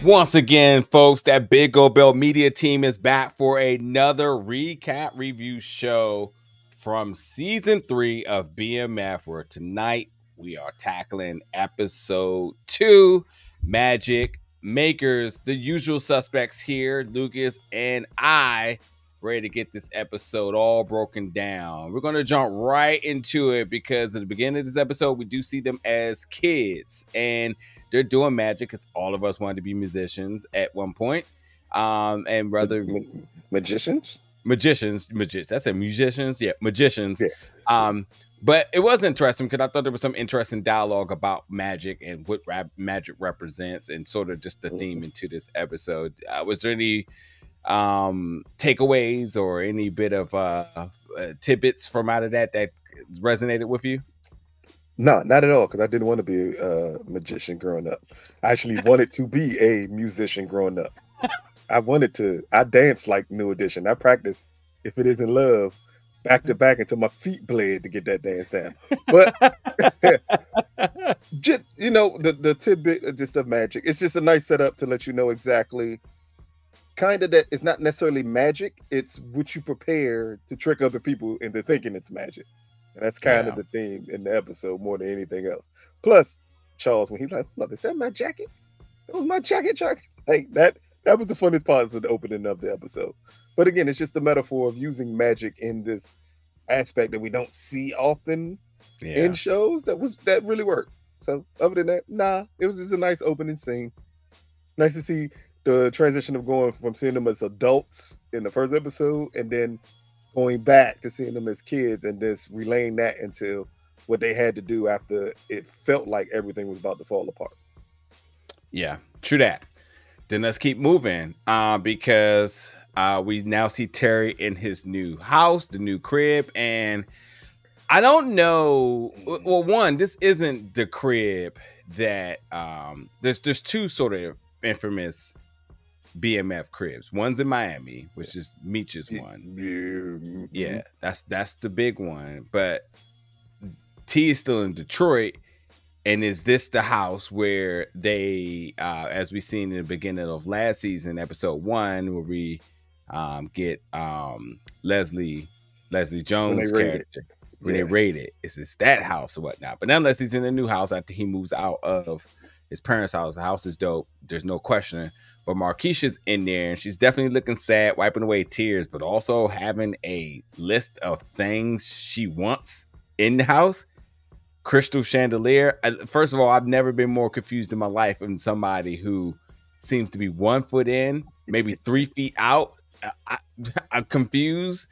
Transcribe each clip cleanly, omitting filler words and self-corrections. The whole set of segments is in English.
Once again, folks, that Big Go Bell Media team is back for another recap review show from season 3 of BMF, where tonight we are tackling episode 2, Magic Makers. The usual suspects here, Lucas and I, ready to get this episode all broken down. We're going to jump right into it because at the beginning of this episode, we do see them as kids and they're doing magic because all of us wanted to be musicians at one point. And rather magicians. I said musicians. Yeah, magicians. Yeah. But it was interesting because I thought there was some interesting dialogue about magic and what magic represents and sort of just the theme into this episode. Was there any takeaways or any bit of tidbits from out of that resonated with you? No, not at all, because I didn't want to be a magician growing up. I actually wanted to be a musician growing up. I danced like New Edition. I practiced If It Isn't Love back to back until my feet bled to get that dance down. But just, the tidbit just of magic, it's just a nice setup to let you know exactly kind of that it's not necessarily magic, it's what you prepare to trick other people into thinking it's magic. And that's kind of the theme in the episode more than anything else. Plus, Charles, when he's like, look, is that my jacket? That was my jacket. Like that was the funniest part of the opening of the episode. But again, it's just the metaphor of using magic in this aspect that we don't see often in shows. That really worked. So other than that, nah, it was just a nice opening scene. Nice to see the transition of going from seeing them as adults in the first episode and then going back to seeing them as kids and just relaying that into what they had to do after it felt like everything was about to fall apart. Yeah, true that. Then let's keep moving because we now see Terry in his new house, the new crib. And I don't know. Well, one, this isn't the crib that there's two sort of infamous BMF cribs. One's in Miami, which is Meech's one. Yeah, that's the big one. But T is still in Detroit. And is this the house where they, as we seen in the beginning of last season, episode 1, where we get Leslie Jones' character when they raid it? Is this that house or whatnot? But nonetheless, he's in a new house after he moves out of his parents' house. The house is dope. There's no questioning. But Marquisha's in there, and she's definitely looking sad, wiping away tears, but also having a list of things she wants in the house. Crystal chandelier. First of all, I've never been more confused in my life than somebody who seems to be 1 foot in, maybe 3 feet out. I'm confused.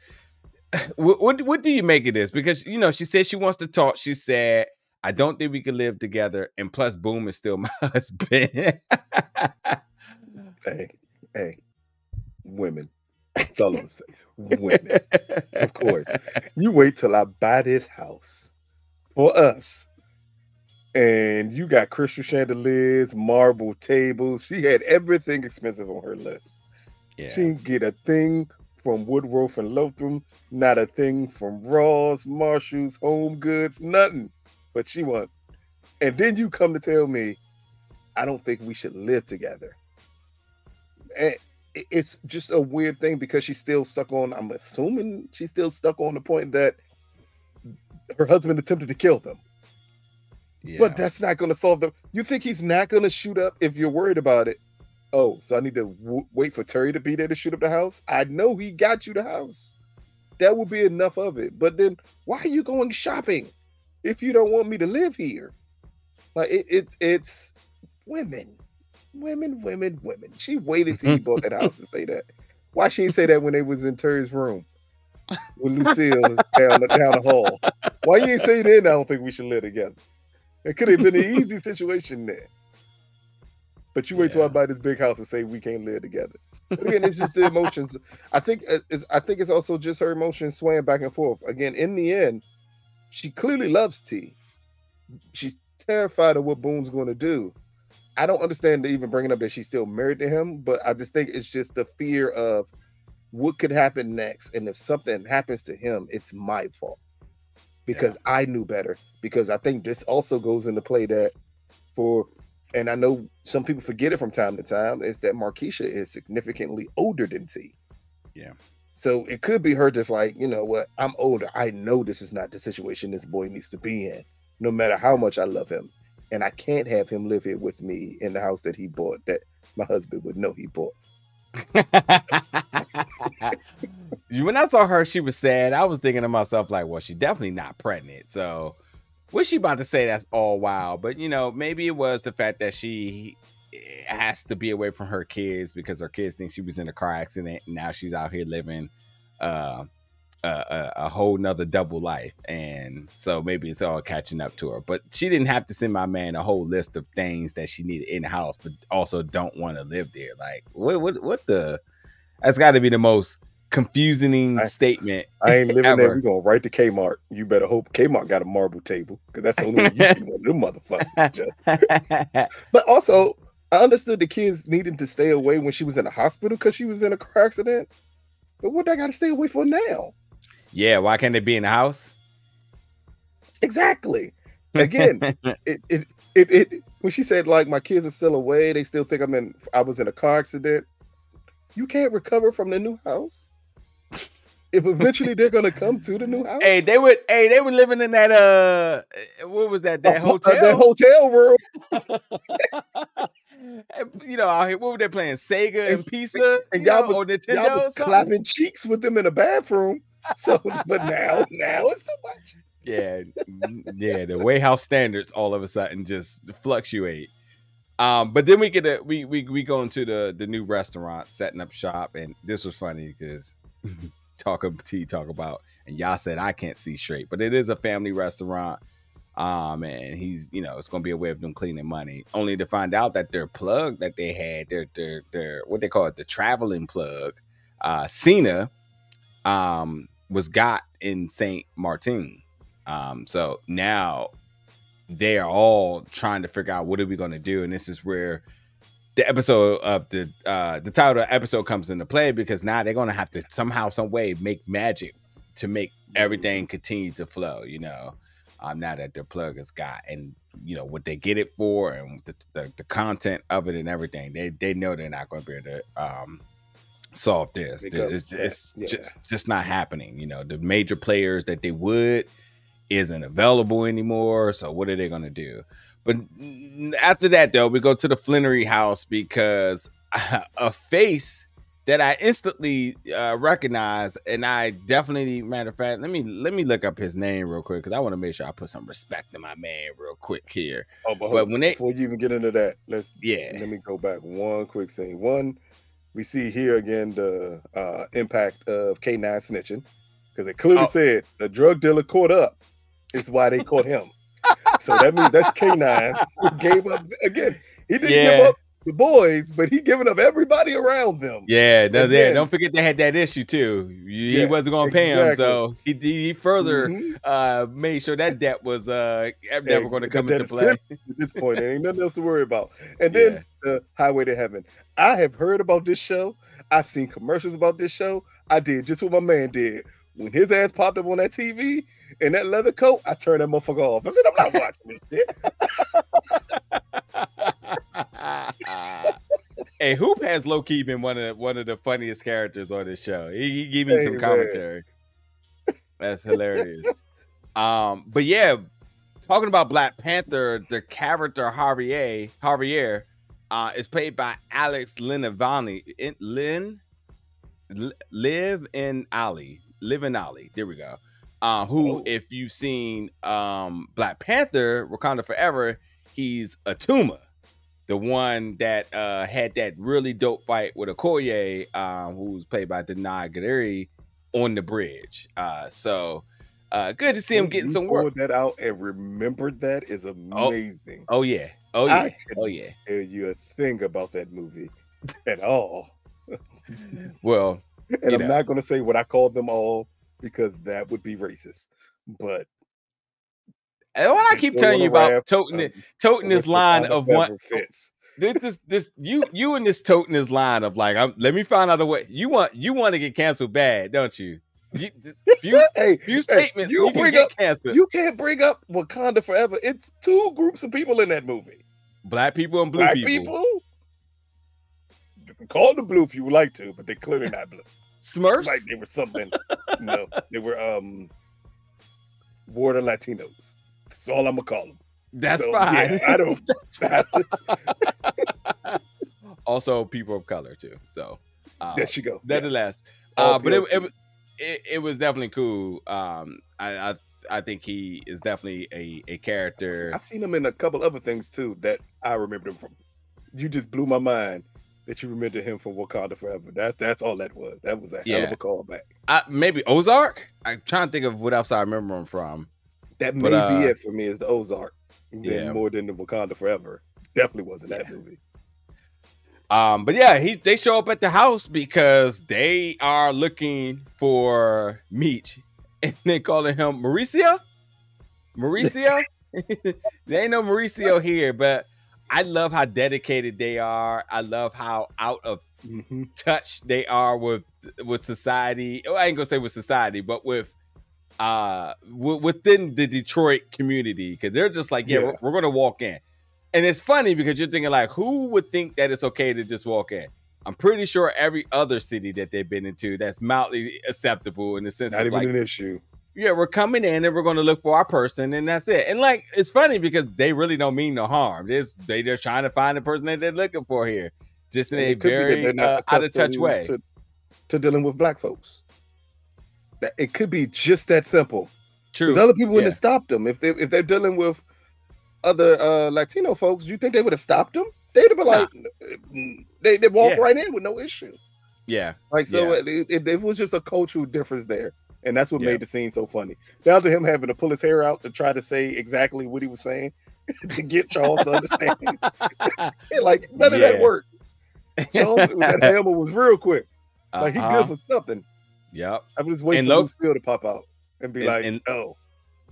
What do you make of this? Because, she said she wants to talk. She said, I don't think we can live together. And plus, Boom is still my husband. Hey, women. That's all I'm gonna say. Women. Of course. You wait till I buy this house for us. And you got crystal chandeliers, marble tables. She had everything expensive on her list. Yeah. She didn't get a thing from Woodruff and Lothram, not a thing from Ross, Marshall's, Home Goods, nothing. But she won. And then you come to tell me, I don't think we should live together. And it's just a weird thing because she's still stuck on, I'm assuming she's still stuck on the point that her husband attempted to kill them. Yeah. But that's not going to solve them. You think he's not going to shoot up if you're worried about it? Oh, so I need to wait for Terry to be there to shoot up the house? I know he got you the house. That would be enough of it. But then why are you going shopping if you don't want me to live here? Like it's women. Women. She waited till he bought that house to say that. Why she didn't say that when they was in Terry's room with Lucille down the hall? Why you ain't say then I don't think we should live together? It could have been an easy situation there. But you wait till I buy this big house and say we can't live together. But again, it's just the emotions. I think it's also just her emotions swaying back and forth. Again, in the end, she clearly loves T. She's terrified of what Boone's going to do. I don't understand even bringing up that she's still married to him, but I just think it's just the fear of what could happen next. And if something happens to him, it's my fault because I knew better. Because I think this also goes into play that for and I know some people forget it from time to time, is that Markeisha is significantly older than T. Yeah. So it could be her just like, you know what, I'm older. I know this is not the situation this boy needs to be in, no matter how much I love him. And I can't have him live here with me in the house that he bought, that my husband would know he bought. When I saw her, she was sad. I was thinking to myself, like, well, she's definitely not pregnant. So was she about to say that's all wild? But, you know, maybe it was the fact that she has to be away from her kids because her kids think she was in a car accident. And now she's out here living a whole nother double life. And so maybe it's all catching up to her. But she didn't have to send my man a whole list of things that she needed in the house, but also don't want to live there. Like, what the... That's got to be the most confusing statement. I ain't living ever. there. We're going right to Kmart. You better hope Kmart got a marble table, because that's the only way you can want them motherfuckers. But also, I understood the kids needing to stay away when she was in the hospital because she was in a car accident. But what I got to stay away for now? Yeah, why can't they be in the house? Exactly. Again, it when she said, like, my kids are still away, they still think I was in a car accident. You can't recover from the new house. If eventually they're gonna come to the new house. Hey, they were living in that what was that hotel? That hotel room. You know, out here, what were they playing? Sega and Pizza, and y'all was Nintendo, clapping cheeks with them in the bathroom. So, but now it's too much. Yeah, the way house standards all of a sudden just fluctuate. But then we get we go into the new restaurant, setting up shop, and this was funny because talk about, and y'all said I can't see straight, but it is a family restaurant. And he's, you know, it's gonna be a way of them cleaning money, only to find out that their plug that they had, their what they call it, the traveling plug, Cena, was got in Saint Martin. So now they are all trying to figure out what are we going to do, and this is where the episode of the title of the episode comes into play, because now they're going to have to somehow, some way make magic to make everything continue to flow. You know, now that their plug is got, and you know what they get it for, and the content of it and everything, they know they're not going to be able to solve this. It's just not happening. You know, the major players that they would isn't available anymore. So what are they going to do? But after that, though, we go to the Flenory house, because a face that I instantly recognize, and I definitely, matter of fact, let me look up his name real quick, because I want to make sure I put some respect in my man real quick here. Oh, but before you even get into that, let me go back one quick scene. One, we see here again the impact of K9 snitching, because it clearly said the drug dealer caught up. Is why they caught him. So that means that's K9 who gave up again. He didn't give up the boys, but he giving up everybody around them. Yeah, don't forget they had that issue too. He wasn't going to pay him, so he further made sure that debt was never going to come into play. At this point, there ain't nothing else to worry about. And then Highway to Heaven. I have heard about this show. I've seen commercials about this show. I did just what my man did. When his ass popped up on that TV in that leather coat, I turned that motherfucker off. I said, I'm not watching this shit. Hey, Hoop has low key been one of the funniest characters on this show. He gave me some commentary. That's hilarious. But yeah, talking about Black Panther, the character Javier is played by Alex Live in Ali. There we go. Who, if you've seen Black Panther, Wakanda Forever, he's Atuma, the one that had that really dope fight with Okoye, who's played by Denai Gaderi, on the bridge. So good to see him getting some work. Pulled that out and remembered that is amazing. Oh yeah. Tell you a thing about that movie at all. Well, and I'm not going to say what I called them all, because that would be racist. But what I keep telling you about toting this line of one fits. You and this toting this line of like, let me find out a way. You want to get canceled bad, don't you? Few statements you bring up canceled. You can't bring up Wakanda Forever. It's two groups of people in that movie. Black people and blue Black people. You can call them blue if you would like to, but they're clearly not blue. Smurfs? Like they were something. No, they were border Latinos. That's all I'm gonna call them. That's so, fine. Yeah, I don't. Also, people of color too. So there you go. Nevertheless, yes. But it was definitely cool. I think he is definitely a character. I've seen him in a couple other things too that I remember him from. You just blew my mind that you remember him from Wakanda Forever. That's all that was. That was a hell of a callback. Maybe Ozark. I'm trying to think of what else I remember him from. That may be it for me. Is the Ozark. More than the Wakanda Forever. Definitely wasn't that movie. But yeah, they show up at the house because they are looking for Meech, and they calling him Mauricio. Mauricio. They ain't no Mauricio here, but I love how dedicated they are. I love how out of touch they are with society. I ain't gonna say with society, but with within the Detroit community, because they're just like, we're gonna walk in. And it's funny because you're thinking like, who would think that it's okay to just walk in? I'm pretty sure every other city that they've been into that's mildly acceptable in the sense not of even like, an issue. Yeah, we're coming in and we're going to look for our person, and that's it. And like, it's funny because they really don't mean no harm. They just trying to find the person that they're looking for here, just in a very out of touch way. To dealing with black folks, it could be just that simple. True. Because other people wouldn't have stopped them if they're dealing with other Latino folks. Do you think they would have stopped them? They'd have been like, they walk right in with no issue. Yeah. Like, so it was just a cultural difference there. And that's what made the scene so funny. Down to him having to pull his hair out to try to say exactly what he was saying to get Charles to understand. Like, none of that worked. Charles, that hammer was real quick. Like, he good for something. Yep. I was just waiting for Lucille to pop out and be oh,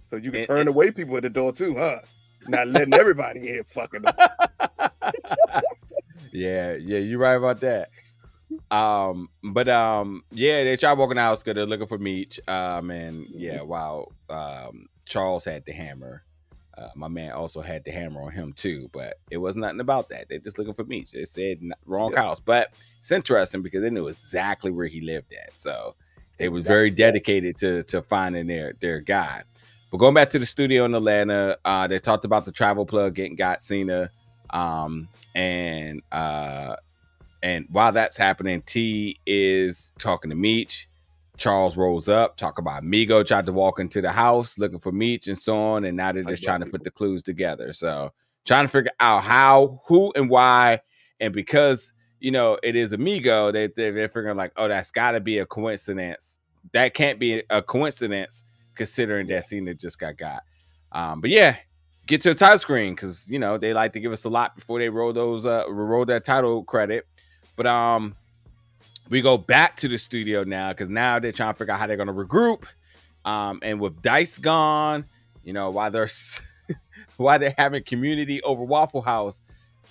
so you can turn away people at the door too, huh? Not letting everybody in fucking them. Yeah, you're right about that. They try walking the house because they're looking for Meech. Charles had the hammer. My man also had the hammer on him too, but it was nothing about that. They're just looking for Meech. They said wrong house, but it's interesting because they knew exactly where he lived at. So they was very dedicated to finding their guy. But going back to the studio in Atlanta, they talked about the travel plug getting got Cena, and while that's happening, T is talking to Meech. Charles rolls up, talk about Migo tried to walk into the house looking for Meech and so on, and now they're just trying to put the clues together. So trying to figure out how, who, and why, and because it is Amigo, they're figuring like, oh, that's got to be a coincidence. That can't be a coincidence considering that Cena just got. But yeah, get to a title screen because they like to give us a lot before they roll that title credit. But we go back to the studio now because now they're trying to figure out how they're going to regroup. And with Dice gone, while they're having community over Waffle House,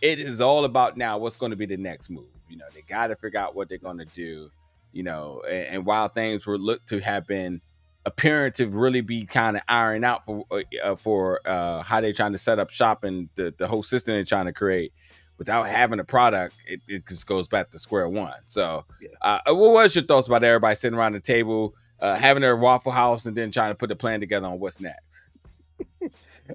it is all about now what's going to be the next move. They got to figure out what they're going to do. And while things were looked to have been apparent to really be kind of ironed out for how they're trying to set up shop and the whole system they're trying to create. Without having a product, it just goes back to square one. So, what was your thoughts about everybody sitting around the table, having their Waffle House, and then trying to put a plan together on what's next?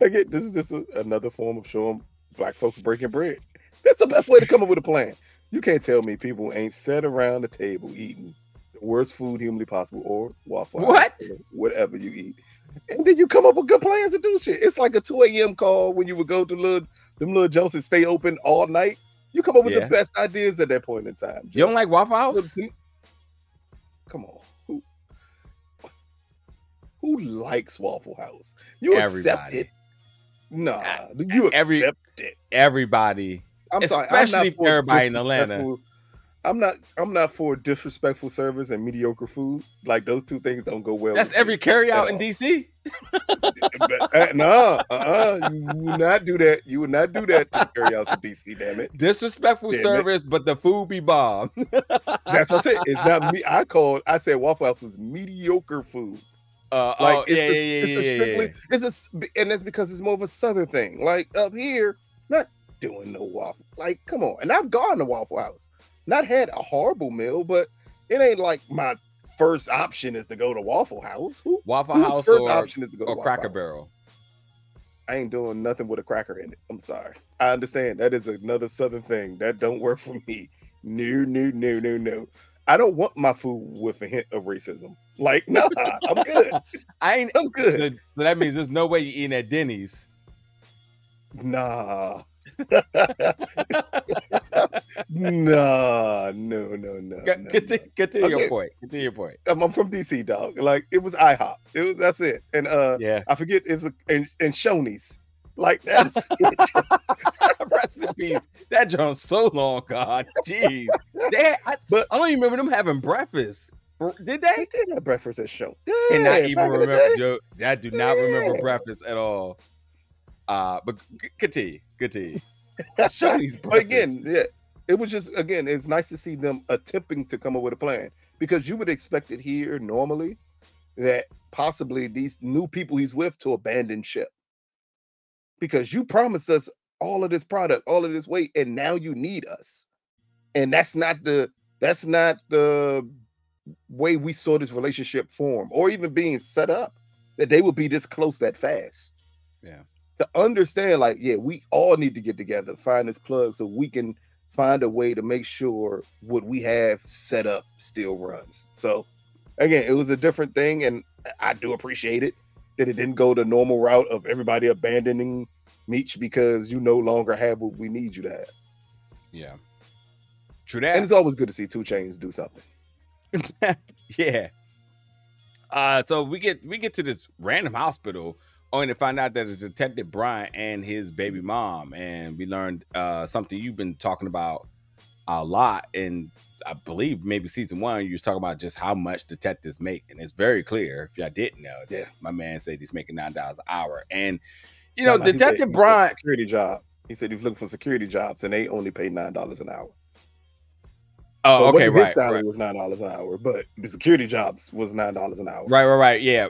Again, this is just another form of showing black folks breaking bread. That's the best way to come up with a plan. You can't tell me people ain't sat around the table eating the worst food humanly possible or Waffle House, or whatever you eat, and then you come up with good plans to do shit. It's like a 2 a.m. call when you would go to them little jumps that stay open all night. You come up with the best ideas at that point in time. You don't like Waffle House? Come on. Who likes Waffle House? You accept it. Nah, you accept it. Everybody. I'm sorry. Especially everybody in Atlanta. I'm not for disrespectful service and mediocre food. Like those two things don't go well. That's every carry out in DC. No, you would not do that. You would not do that to carry outs in DC. Damn it. Disrespectful service, but the food be bomb. That's what I said. It's not me. I said Waffle House was mediocre food. And it's because it's more of a Southern thing. Like up here, not doing no waffle. Like, come on. And I've gone to Waffle House, not had a horrible meal, but it ain't like my first option is to go to Waffle House. Waffle whose House first or, option is to go to or Waffle Cracker House? Barrel? I ain't doing nothing with a cracker in it. I'm sorry. I understand that is another Southern thing that don't work for me. No. I don't want my food with a hint of racism. Like, nah, I'm good. I'm good. So that means there's no way you're eating at Denny's. Nah. No. Continue your point. Continue your point. I'm from DC, dog. Like, it was IHOP. That's it. And yeah, I forget it was and Shoney's. Like, that's it. Rest in peace. That joint's so long gone. Jeez. I don't even remember them having breakfast. Did they? They did have breakfast at Shoney's. And not even remember, Joe. I do not remember breakfast at all. But continue. Shoney's breakfast. But again, yeah, it was just, again, it's nice to see them attempting to come up with a plan, because you would expect it here normally that possibly these new people he's with to abandon ship, because you promised us all of this product, all of this weight, and now you need us. And that's not the way we saw this relationship form, or even being set up, that they would be this close that fast. Yeah. To understand, like, yeah, we all need to get together, find this plug so we can find a way to make sure what we have set up still runs. So again, it was a different thing, and I do appreciate it that it didn't go the normal route of everybody abandoning Meech because you no longer have what we need you to have. Yeah. True that. And it's always good to see 2 Chainz do something. Yeah. So we get to this random hospital only to find out that it's Detective Bryant and his baby mom. And we learned something you've been talking about a lot. And I believe maybe season 1, you was talking about just how much detectives make. And it's very clear, if y'all didn't know, that my man said he's making $9 an hour. And, you know, Detective Bryant... security job. He said he's looking for security jobs, and they only pay $9 an hour. Oh, okay, right. His salary was $9 an hour, but the security jobs was $9 an hour. Right. Yeah.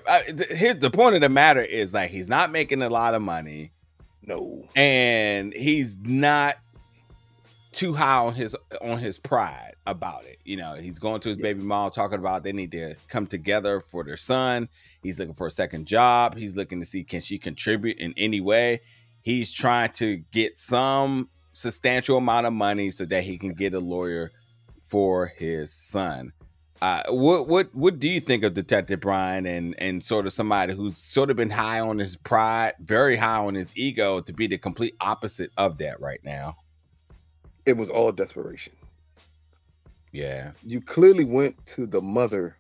Here's the point of the matter is, like, he's not making a lot of money. No. And he's not too high on his pride about it. You know, he's going to his baby mom talking about they need to come together for their son. He's looking for a second job. He's looking to see, can she contribute in any way? He's trying to get some substantial amount of money so that he can get a lawyer for his son. What do you think of Detective Brian and sort of somebody who's sort of been high on his pride, very high on his ego, to be the complete opposite of that right now? It was all desperation. Yeah. You clearly went to the mother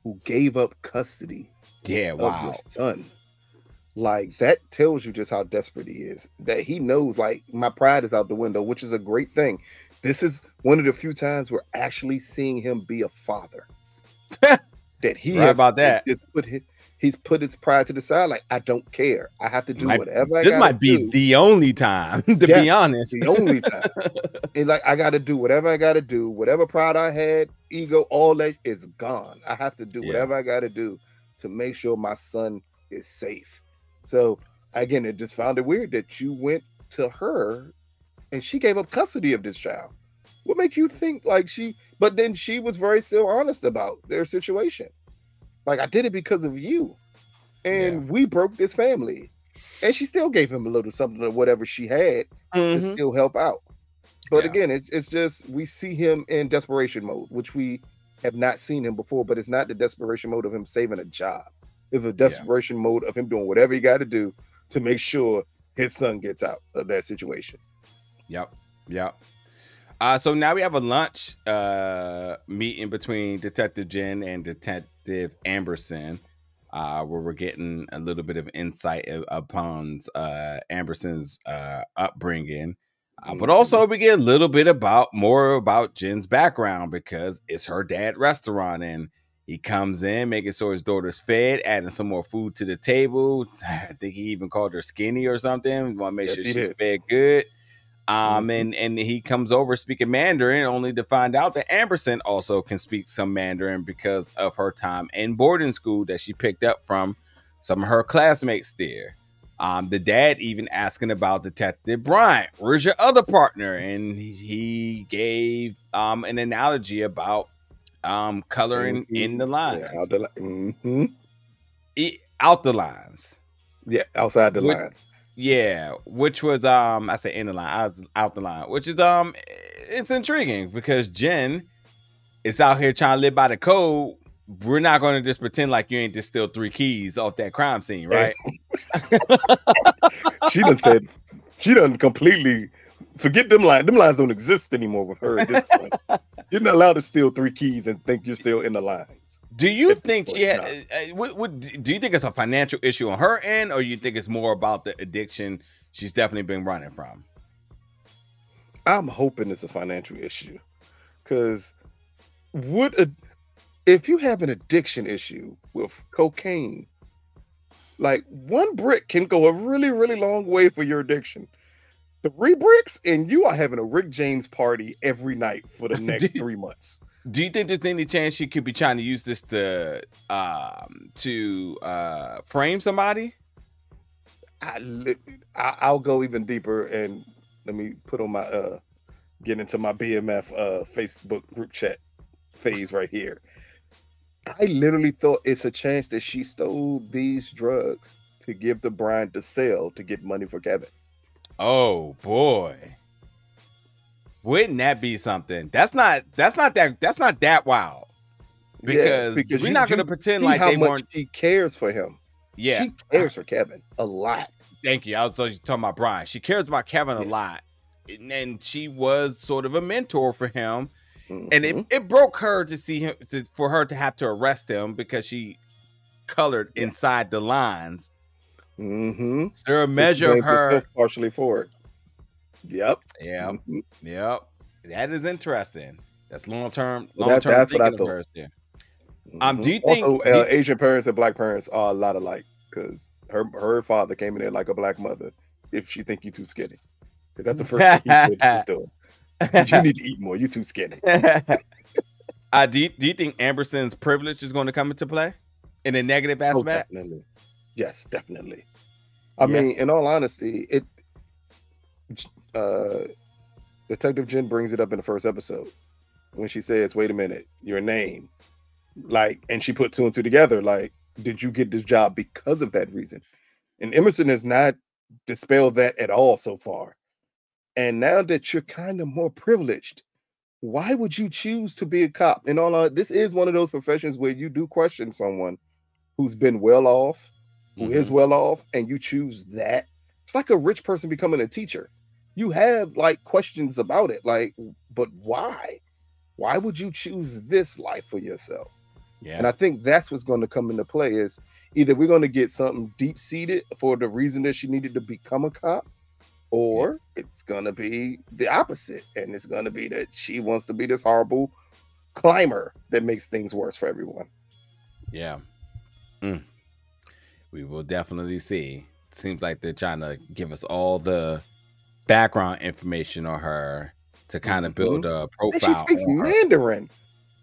who gave up custody of your son. Like, that tells you just how desperate he is. That he knows, like, my pride is out the window, which is a great thing. This is one of the few times we're actually seeing him be a father. That he has about that. He's put his pride to the side. Like, I don't care. I have to do whatever I This might be the only time, to be honest. The only time. And like, I got to do whatever I got to do. Whatever pride I had, ego, all that is gone. I have to do whatever I got to do to make sure my son is safe. So again, it just found it weird that you went to her and she gave up custody of this child. What make you think like but then she was very still honest about their situation. Like, I did it because of you. And we broke this family. And she still gave him a little something or whatever she had to still help out. But again, it's just, we see him in desperation mode, which we have not seen him before, but it's not the desperation mode of him saving a job. It's a desperation mode of him doing whatever he got to do to make sure his son gets out of that situation. Yep. So now we have a lunch meeting between Detective Jen and Detective Amberson, where we're getting a little bit of insight upon Amberson's upbringing. But also we get a little bit more about Jen's background, because it's her dad's restaurant, and he comes in making sure his daughter's fed, adding some more food to the table. I think he even called her skinny or something. We want to make sure she's fed good. And he comes over speaking Mandarin, only to find out that Amberson also can speak some Mandarin because of her time in boarding school that she picked up from some of her classmates there. The dad even asking about Detective Bryant. Where's your other partner? And he gave an analogy about coloring in the lines. Out the lines. Yeah, outside the lines. Yeah, which was I say in the line, I was out the line, which is it's intriguing because Jen is out here trying to live by the code. We're not going to just pretend like you ain't just steal 3 keys off that crime scene, right? She done completely forget them lines. Them lines don't exist anymore with her at this point. You're not allowed to steal 3 keys and think you're still in the lines. Do you think she had? Do you think it's a financial issue on her end, or you think it's more about the addiction she's definitely been running from? I'm hoping it's a financial issue, because if you have an addiction issue with cocaine, like 1 brick can go a really, really long way for your addiction. 3 bricks, and you are having a Rick James party every night for the next 3 months. Do you think there's any chance she could be trying to use this to frame somebody? I'll go even deeper, and let me put on my get into my BMF Facebook group chat phase right here. I literally thought it's a chance that she stole these drugs to give to Brian to sell to get money for Kevin. Oh boy. Wouldn't that be something? That's not that wild. Because we're not going to pretend like they weren't. She cares for him. Yeah. She cares for Kevin a lot. Thank you. I was talking about Brian. She cares about Kevin a lot. And she was sort of a mentor for him. And it broke her to see him, for her to have to arrest him because she colored inside the lines. Is there a measure of her partially for it? Yep. Yeah. Yep. That is interesting. That's long term. That's what I thought. Do you think also Asian parents and Black parents are a lot alike? Because her father came in there like a Black mother. If she think you too skinny, because that's the first thing he's doing. You need to eat more. You too skinny. Do you think Amberson's privilege is going to come into play in a negative aspect? Definitely. Yes, definitely. I mean, in all honesty, Detective Jen brings it up in the first episode when she says, "Wait a minute, your name," and she put 2 and 2 together. Like, did you get this job because of that reason? And Emerson has not dispelled that at all so far. And now that you're kind of more privileged, why would you choose to be a cop? And this is one of those professions where you do question someone who's been well off, who is well off, and you choose that. It's like a rich person becoming a teacher. You have questions about it, but why? Why would you choose this life for yourself? Yeah. And I think that's what's going to come into play is either we're going to get something deep seated for the reason that she needed to become a cop, or it's going to be the opposite. And it's going to be that she wants to be this horrible climber that makes things worse for everyone. Yeah. We will definitely see. Seems like they're trying to give us all the background information on her to kind of build a profile. And she speaks Mandarin.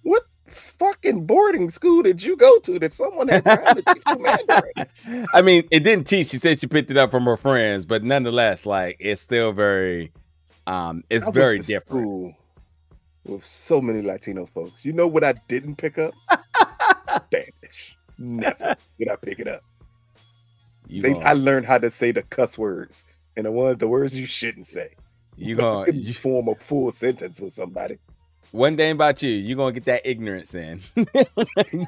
What fucking boarding school did you go to that someone had time to teach you Mandarin? I mean, it didn't teach. She said she picked it up from her friends, but nonetheless, it's still very, it's very different. With so many Latino folks, you know what I didn't pick up? Spanish. Never did I pick it up. I learned how to say the cuss words and the words you shouldn't say. You form a full sentence with somebody. One thing about you're gonna get that ignorance in.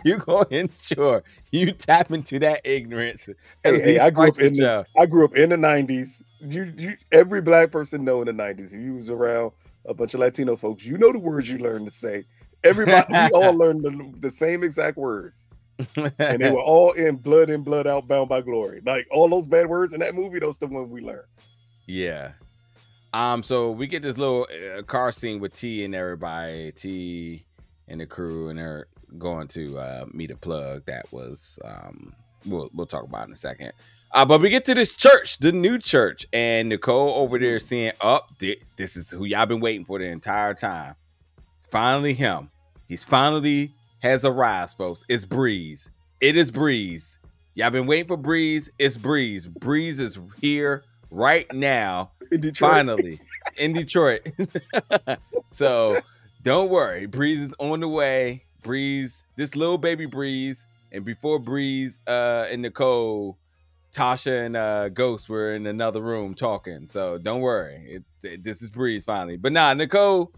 You're gonna ensure you tap into that ignorance. Hey, I grew up in the 90s. You every Black person know in the 90s. If you was around a bunch of Latino folks, you know the words you learned to say. Everybody, we all learned the same exact words. And they were all in Blood In, Blood Out, Bound by Glory. Like all those bad words in that movie, those the ones we learned. Yeah. So we get this little car scene with T and everybody, T and the crew, and they're going to meet a plug that was we'll talk about in a second. But we get to this church, the new church, and Nicole over there saying, this is who y'all been waiting for the entire time. It's finally him. He's finally has arrived, folks. It's Breeze. It is Breeze. Y'all been waiting for Breeze. It's Breeze. Breeze is here right now. In Detroit. Finally. In Detroit. So don't worry. Breeze is on the way. Breeze, this little baby Breeze. And before Breeze and Nicole, Tasha and Ghost were in another room talking. So don't worry. This is Breeze finally. But nah, Nicole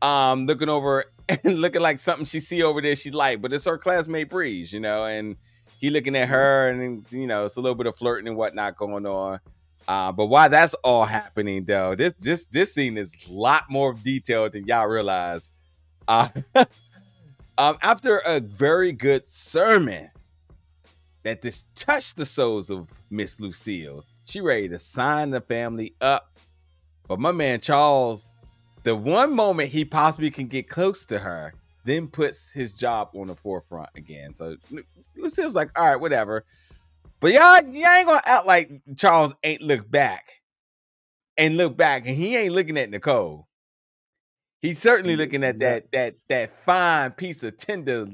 looking over and looking like something she see over there she like, but it's her classmate Breeze, you know, and he looking at her, and you know, it's a little bit of flirting and whatnot going on. But while that's all happening, though, this scene is a lot more detailed than y'all realize. After a very good sermon that just touched the souls of Miss Lucille, she ready to sign the family up. But my man Charles, the one moment he possibly can get close to her, then puts his job on the forefront again. So Lucille's like, all right, whatever. But y'all ain't gonna act like Charles ain't look back, and he ain't looking at Nicole. He's certainly looking at that fine piece of tender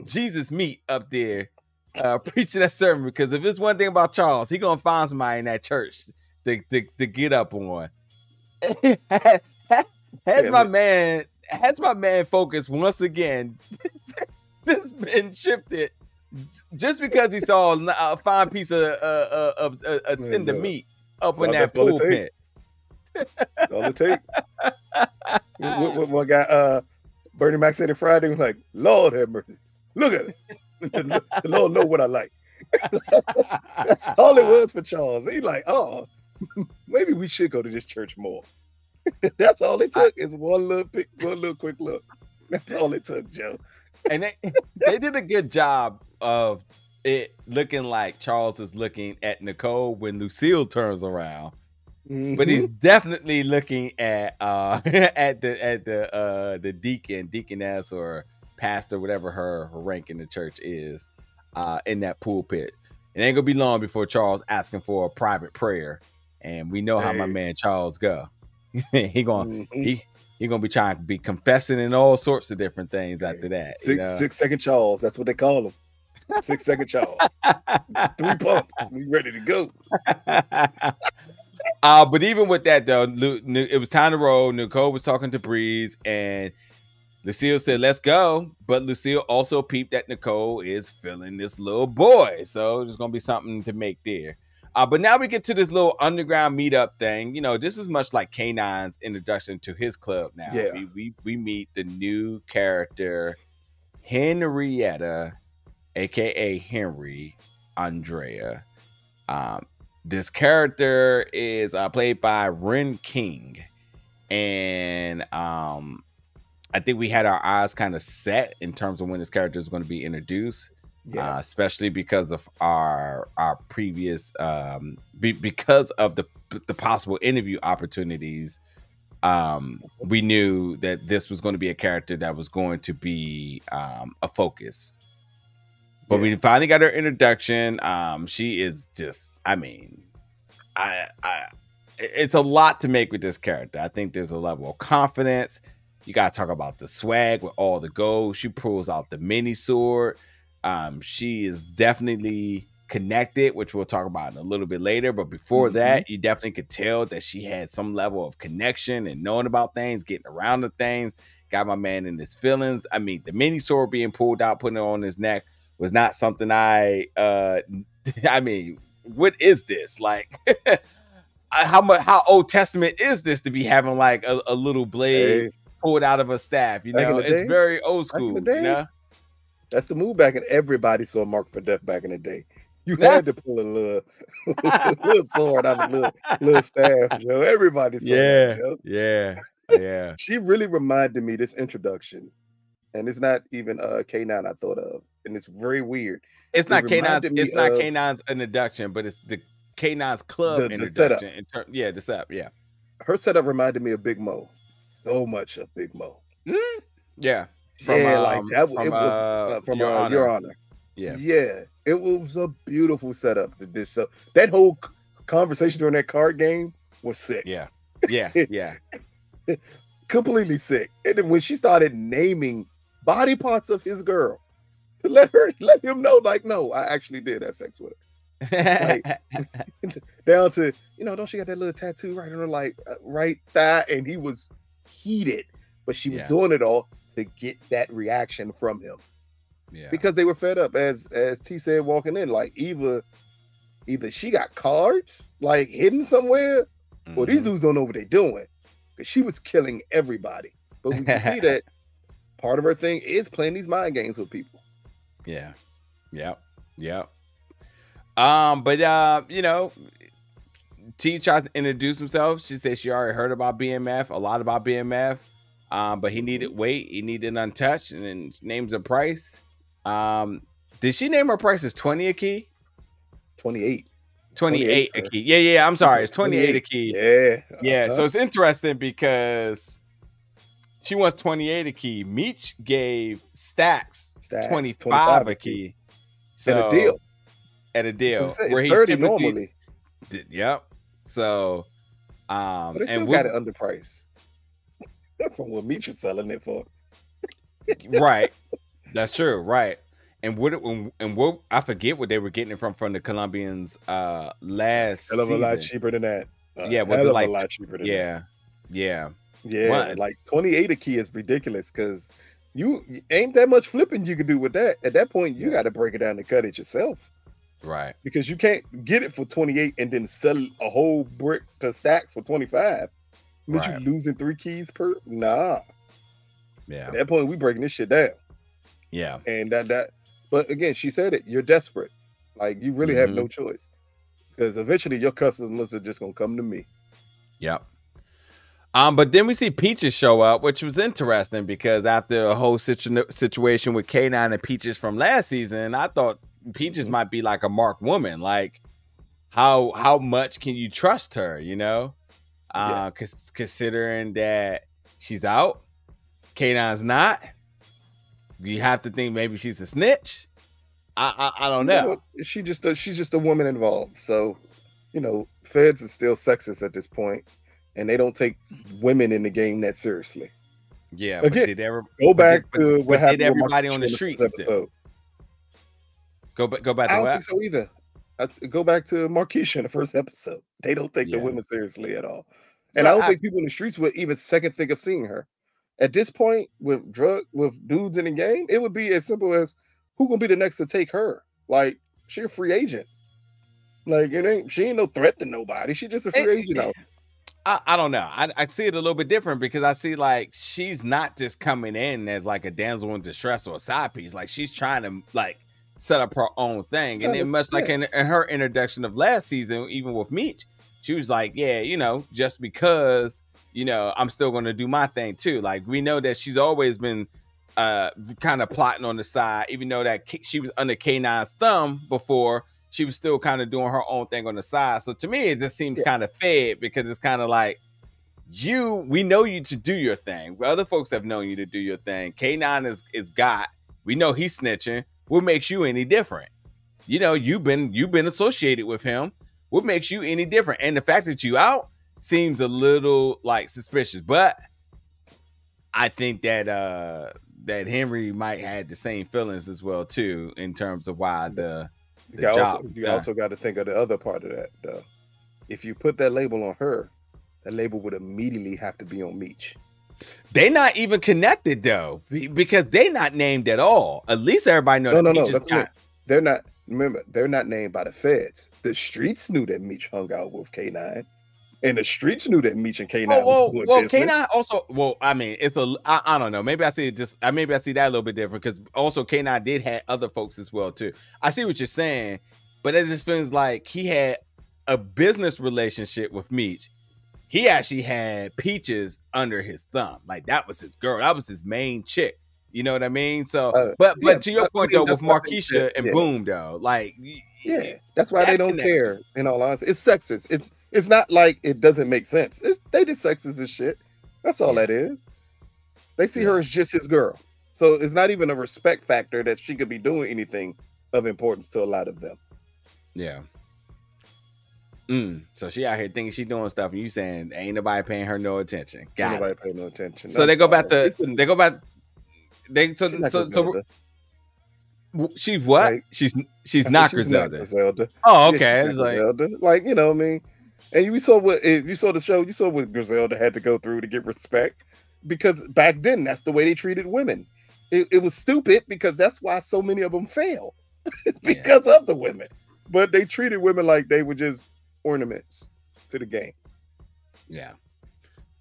Jesus meat up there, preaching that sermon. Because if it's one thing about Charles, he gonna find somebody in that church to get up on. Has my man focused once again. This been shifted just because he saw a fine piece of tender meat up in that pulpit. That's all it take. What my guy Bernie Mac said on Friday was like, Lord have mercy. Look at it. The Lord know what I like. That's all it was for Charles. He like, oh, maybe we should go to this church more. That's all it took. Is one little quick look. That's all it took, Joe. And they did a good job of it looking like Charles is looking at Nicole when Lucille turns around. Mm-hmm. But he's definitely looking at the deaconess or pastor, whatever her rank in the church is, in that pulpit. It ain't gonna be long before Charles asking for a private prayer, and we know how my man Charles go. he gonna be trying to be confessing and all sorts of different things after that. 6 second Charles, that's what they call him. 6 second Charles. 3 pumps, we ready to go. But even with that though, it was time to roll. Nicole was talking to Breeze, and Lucille said, "Let's go." But Lucille also peeped that Nicole is feeling this little boy, so there's gonna be something to make there. But now we get to this little underground meetup thing. You know, this is much like K9's introduction to his club. Now we meet the new character, Henrietta, aka Henry Andrea. This character is played by Ren King, and I think we had our eyes kind of set in terms of when this character is going to be introduced, especially because of our previous because of the possible interview opportunities. We knew that this was going to be a character that was going to be a focus. But we finally got her introduction. She is just, I mean, it's a lot to make with this character. I think there's a level of confidence. You got to talk about the swag with all the gold. She pulls out the mini sword. She is definitely connected, which we'll talk about in a little bit later. But before that, you definitely could tell that she had some level of connection and knowing about things, getting around the things. Got my man in his feelings. I mean, the mini sword being pulled out, putting it on his neck was not something I mean, what is this? Like, how Old Testament is this to be having like a little blade pulled out of a staff? You know, it's very old school. You know, that's the move back in. Everybody saw Mark for Death back in the day. You had to pull a little sword out of a little staff, Joe. Everybody saw that, Joe. Yeah. She really reminded me, this introduction, and it's not even K9 I thought of, and it's very weird. It's not K9's. It's not K9's introduction, but it's the K9's club introduction. The setup. Yeah, her setup reminded me of Big Mo. So much of Big Mo. Yeah. From Your Honor. Yeah. It was a beautiful setup. So that whole conversation during that card game was sick. Yeah. Completely sick. And then when she started naming body parts of his girl, to let him know, like, no, I actually did have sex with her. Like, down to, don't she got that little tattoo right on her, like, right thigh? And he was heated, but she was doing it all to get that reaction from him. Yeah. Because they were fed up, as T said walking in, like, either she got cards, like, hidden somewhere, or these dudes don't know what they're doing. Because she was killing everybody. But we can see that part of her thing is playing these mind games with people. Yeah. But T tries to introduce himself. She says she already heard about BMF, a lot about BMF. But he needed weight, he needed untouched, and then she names a price. Did she name her price as 20 a key? 28. 28 a key. Yeah. I'm sorry. It's 28 a key. Yeah. Yeah. So it's interesting because she wants 28 a key. Meech gave Stacks 25 a key. So at a deal. It's 30 normally. Yep. So but they still got it underpriced from what Meech was selling it for. Right. That's true. Right. And what I forget what they were getting it from the Columbians last season. A lot cheaper than that. Was it like a lot cheaper than that? Yeah. Like 28 a key is ridiculous because you ain't that much flipping you can do with that. At that point, you got to break it down and cut it yourself. Right. Because you can't get it for 28 and then sell a whole brick to stack for 25. Means you losing 3 keys per? Nah. Yeah. At that point, we breaking this shit down. Yeah. And but again, she said it. You're desperate. Like, you really have no choice. Because eventually your customers are just going to come to me. Yep. But then we see Peaches show up, which was interesting because after a whole situation with K9 and Peaches from last season, I thought Peaches might be like a marked woman. Like, how much can you trust her, considering that she's out, K9's not. You have to think maybe she's a snitch. I don't know. She's just a woman involved. So, feds are still sexist at this point, and they don't take women in the game that seriously. Yeah, again, but go back to what happened. Did everybody on the streets still? Go back to what? I don't think so either. Go back to Marquisha in the first episode. They don't take the women seriously at all, and I don't think people in the streets would even second think of seeing her. At this point, with dudes in the game, it would be as simple as who gonna be the next to take her? Like, she a free agent. Like, she ain't no threat to nobody. She just a free agent out. I don't know. I see it a little bit different because I see like she's not just coming in as like a damsel in distress or a side piece. Like, she's trying to like set up her own thing. And then much like in her introduction of last season, even with Meech, she was like, just because I'm still going to do my thing too. Like, we know that she's always been kind of plotting on the side, even though that she was under K9's thumb before, she was still kind of doing her own thing on the side. So to me, it just seems kind of fed because it's kind of like we know you to do your thing. Other folks have known you to do your thing. K9 is got. We know he's snitching. What makes you any different? You've been associated with him. What makes you any different? And the fact that you out seems a little like suspicious, but I think that that Henry might have the same feelings as well too, in terms of why you also got to think of the other part of that though. If you put that label on her, that label would immediately have to be on Meech. They not even connected though, because they not named at all. At least everybody knows. No. They're not. Remember, they're not named by the feds. The streets knew that Meech hung out with K9. And the streets knew that Meech and K9 was doing business. K9 also, I mean, I don't know. Maybe I see that a little bit different because also K9 did have other folks as well too. I see what you're saying, but it just feels like he had a business relationship with Meech. He actually had Peaches under his thumb. Like, that was his girl. That was his main chick. You know what I mean? So, but to your point though, with Marquisha and Boom though, like, that's why they don't care. In all honesty, it's sexist. It's not like it doesn't make sense. They did sexist as shit. That's all that is. They see her as just his girl. So it's not even a respect factor that she could be doing anything of importance to a lot of them. Yeah. So she out here thinking she's doing stuff, and you saying ain't nobody paying her no attention. Ain't nobody paying no attention. So they go back to She's what? Like, she's I not said she's not Griselda. Griselda. Oh, Yeah, she's okay. not It's like, Griselda. Like, you know what I mean? And we saw what if you saw the show, you saw what Griselda had to go through to get respect. Because back then, that's the way they treated women. It was stupid because that's why so many of them fail. It's because of the women. But they treated women like they were just ornaments to the game. Yeah.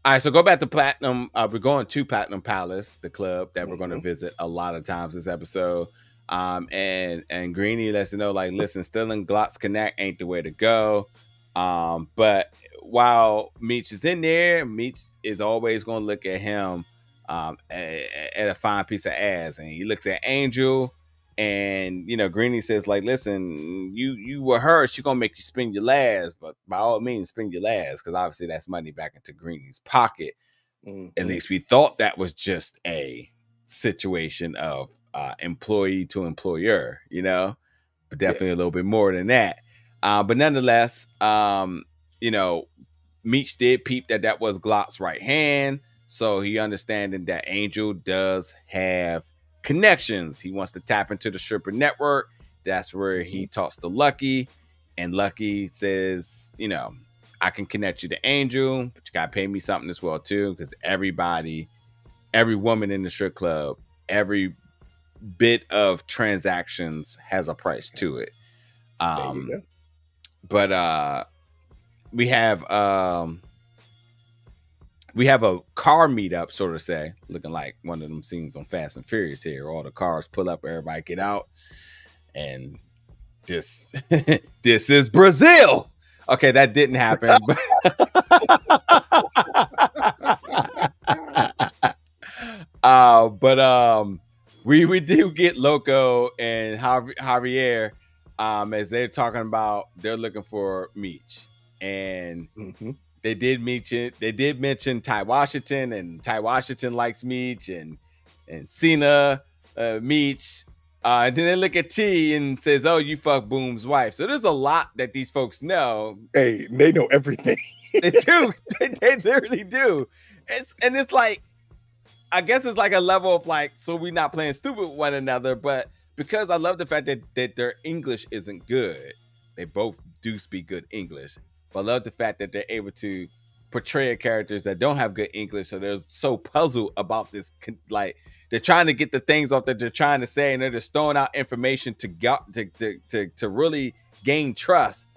All right, so go back to Platinum. We're going to Platinum Palace, the club that we're going to visit a lot of times this episode. And Greenie lets you know, like, listen, stealing Glock's Connect ain't the way to go. But while Meech is in there, Meech is always going to look at him at a fine piece of ass, and he looks at Angel. And, you know, Greenie says, like, listen, you were her. She gonna make you spend your last, but by all means, spend your last, because obviously that's money back into Greenie's pocket. At least we thought that was just a situation of employee to employer, you know, but definitely a little bit more than that. But nonetheless, you know, Meech did peep that was Glock's right hand, so he understanding that Angel does have connections. He wants to tap into the stripper network. That's where he talks to Lucky, and Lucky says, you know, I can connect you to Angel, but you gotta pay me something as well too, because every woman in the strip club, every bit of transactions has a price to it. But we have a car meetup, sort of say, looking like one of them scenes on Fast and Furious here. All the cars pull up, everybody get out, and this this is Brazil. Okay, that didn't happen. But we do get Loco and Javier as they're talking about they're looking for Meech, and they did mention Ty Washington, and Ty Washington likes Meech, and Cena Meech. And then they look at T and says, "Oh, you fuck Boom's wife." So there's a lot that these folks know. Hey, they know everything. They do. They literally do. It's like, I guess it's like a level of like, so we're not playing stupid with one another, but because I love the fact that their English isn't good. They both do speak good English. But I love the fact that they're able to portray characters that don't have good English, so they're so puzzled about this. Like, they're trying to get the things off that they're trying to say, and they're just throwing out information to really gain trust.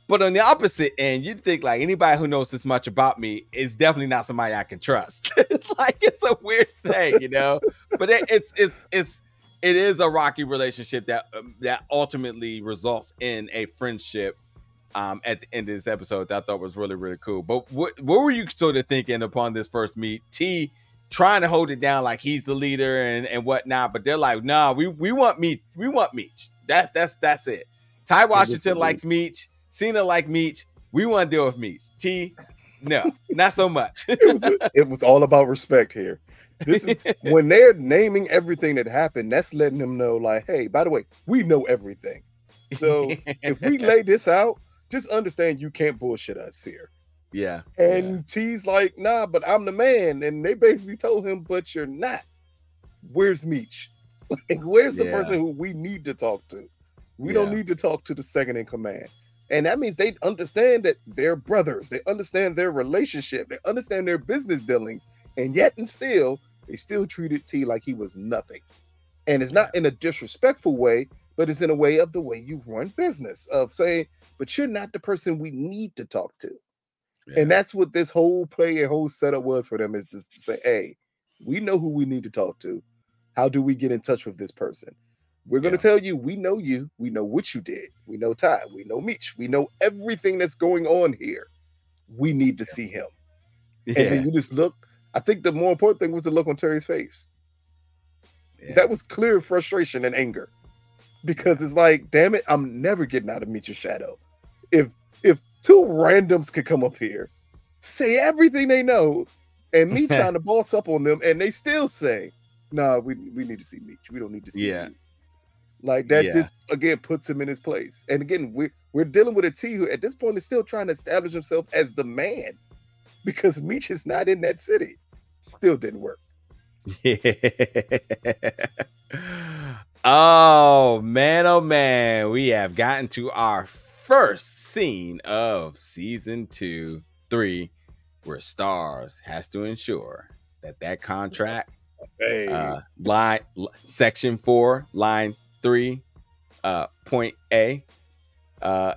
But on the opposite end, you'd think like anybody who knows this much about me is definitely not somebody I can trust. Like, it's a weird thing, you know. But it is a rocky relationship that ultimately results in a friendship. At the end of this episode, that I thought was really, really cool. But what were you sort of thinking upon this first meet? T trying to hold it down like he's the leader and whatnot, but they're like, nah, we want Meech. We want Meech. That's it. Ty Washington likes Meech. Cena like Meech. We want to deal with Meech. T, no, not so much. It was all about respect here. This is when they're naming everything that happened, that's letting them know, like, hey, by the way, we know everything. So if we lay this out, just understand you can't bullshit us here. Yeah. And T's like, nah, but I'm the man. And they basically told him, but you're not. Where's Meech? Like, where's the person who we need to talk to? We don't need to talk to the second in command. And that means they understand that they're brothers. They understand their relationship. They understand their business dealings. And yet and still, they still treated T like he was nothing. And it's not in a disrespectful way, but it's in a way of the way you run business, of saying, but you're not the person we need to talk to. Yeah. And that's what this whole play and whole setup was for them, is to say, hey, we know who we need to talk to. How do we get in touch with this person? We're going to tell you, we know you. We know what you did. We know Ty. We know Meech. We know everything that's going on here. We need to see him. And then you just look. I think the more important thing was the look on Terry's face. That was clear frustration and anger. Because it's like, damn it, I'm never getting out of Meech's shadow. If two randoms could come up here, say everything they know, and me trying to boss up on them, and they still say, nah, we need to see Meech. We don't need to see you. Like, that just, again, puts him in his place. And again, we're dealing with a T who at this point is still trying to establish himself as the man, because Meech is not in that city. Still didn't work. Oh man, we have gotten to our first scene of season 2-3, where STARZ has to ensure that contract, Hey, section 4, line 3, point A,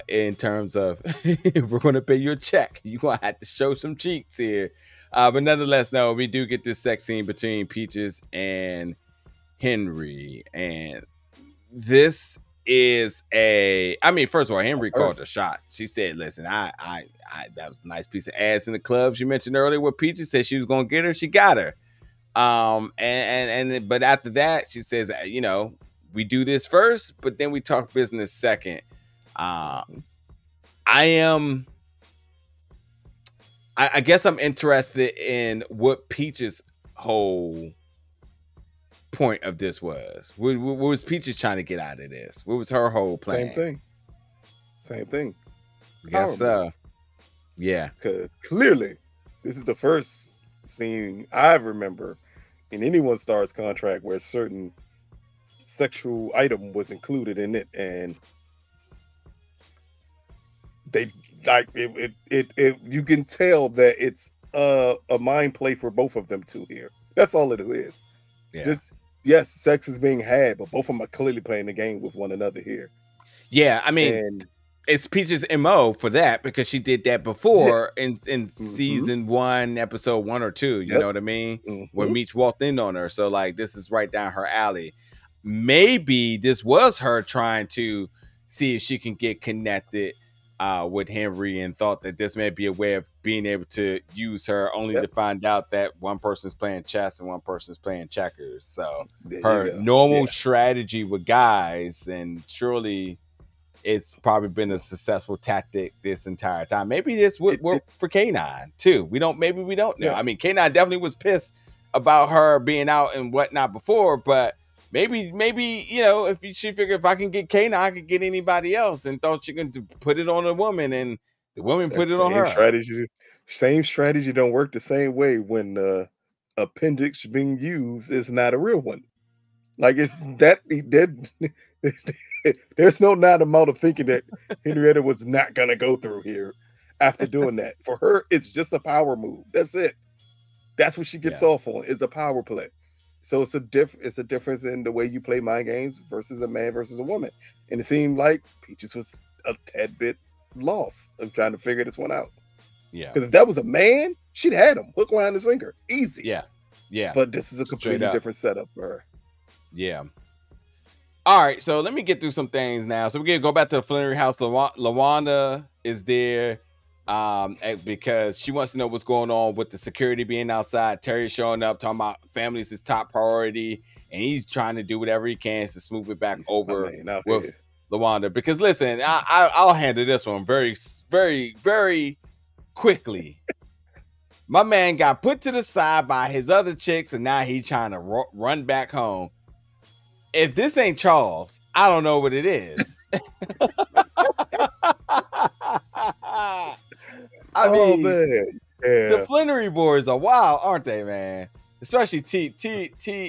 in terms of we're going to pay you a check. You going to have to show some cheeks here. But nonetheless, no, we do get this sex scene between Peaches and Henry. And this is first of all, Henry called a shot. She said, listen, I that was a nice piece of ass in the club she mentioned earlier with Peaches. Said she was going to get her. She got her. But after that, she says, we do this first, but then we talk business second. I guess I'm interested in what Peach's whole point of this was. What was Peaches trying to get out of this? What was her whole plan? Same thing. I guess so. Yeah. Because clearly, this is the first scene I remember in anyone's STARZ contract where a certain sexual item was included in it, and they like it. You can tell that it's a mind play for both of them too here. That's all it is. Yeah. Just yes, sex is being had, but both of them are clearly playing the game with one another here. Yeah, I mean, it's Peach's MO for that because she did that before in season 1, episode 1 or 2. You know what I mean? When Meech walked in on her. So like, this is right down her alley. Maybe this was her trying to see if she can get connected with Henry, and thought that this may be a way of being able to use her, only to find out that one person's playing chess and one person's playing checkers. So her normal strategy with guys, and surely it's probably been a successful tactic this entire time. Maybe this would work for K9 too. We don't know. Yeah. I mean, K9 definitely was pissed about her being out and whatnot before, but maybe if she figured if I can get K9, I can get anybody else, and thought she could put it on a woman, and the woman put it on her. Same strategy don't work the same way when appendix being used is not a real one. Like it's that there's no not amount of thinking that Henrietta was not gonna go through here after doing that. For her, it's just a power move. That's it. That's what she gets off on. It's a power play. So it's a difference in the way you play mind games versus a man versus a woman. And it seemed like Peaches was a tad bit lost of trying to figure this one out. Yeah. Because if that was a man, she'd had him hook, line, and sinker. Easy. Yeah. Yeah. But this is a completely different setup for her. Yeah. All right. So let me get through some things now. So we're going to go back to the Flenory house. LaWanda is there because she wants to know what's going on with the security being outside. Terry's showing up, talking about family is his top priority, and he's trying to do whatever he can to smooth it back over with LaWanda. Because listen, I'll handle this one very, very, very quickly. My man got put to the side by his other chicks, and now he's trying to run back home. If this ain't Charles, I don't know what it is. I mean, man. The Flenory boys are wild, aren't they, man? Especially T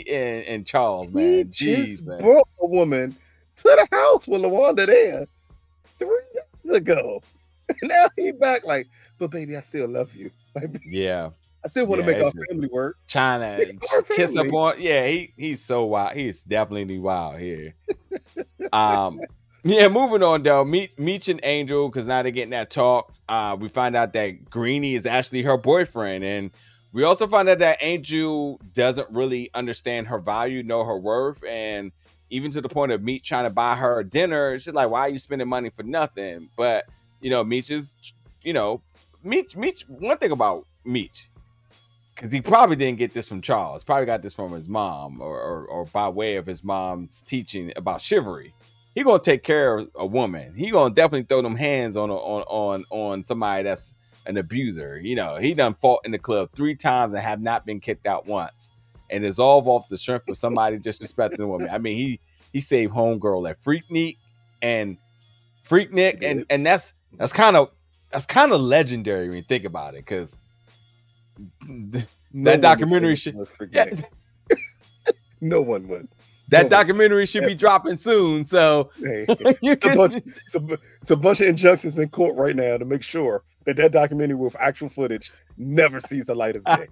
and Charles, man. Jeez, man. Brought a woman to the house with LaWanda there 3 years ago. Now he back like, but baby, I still love you. Like, yeah. I still want to make our family work. Trying to kiss up on, he's so wild. He's definitely wild here. Moving on though, Meech and Angel, because now they're getting that talk. We find out that Greenie is actually her boyfriend, and we also find out that Angel doesn't really understand her value, know her worth, and even to the point of Meech trying to buy her a dinner. She's like, "Why are you spending money for nothing?" But Meech is, Meech. One thing about Meech, because he probably didn't get this from Charles, probably got this from his mom or by way of his mom's teaching about chivalry. He gonna take care of a woman. He gonna definitely throw them hands on somebody that's an abuser. He done fought in the club 3 times and have not been kicked out once, and is all off the strength of somebody disrespecting a woman. I mean, he saved homegirl at Freaknik, and that's kind of legendary when you think about it, because that documentary shit. No one would. That documentary should be dropping soon. So hey, it's a bunch of injunctions in court right now to make sure that documentary with actual footage never sees the light of day.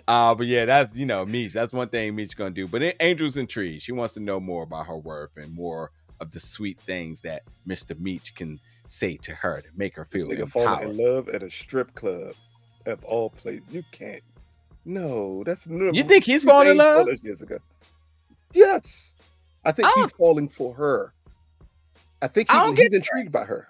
But yeah, that's Meech. That's one thing Meech gonna do. But Angels and Trees, she wants to know more about her worth and more of the sweet things that Mr. Meech can say to her to make her feel empowered. Falling in love at a strip club of all places. You can't. No, that's you think he's falling in love? Years ago. Yes, I think he's falling for her. I think he's intrigued by her.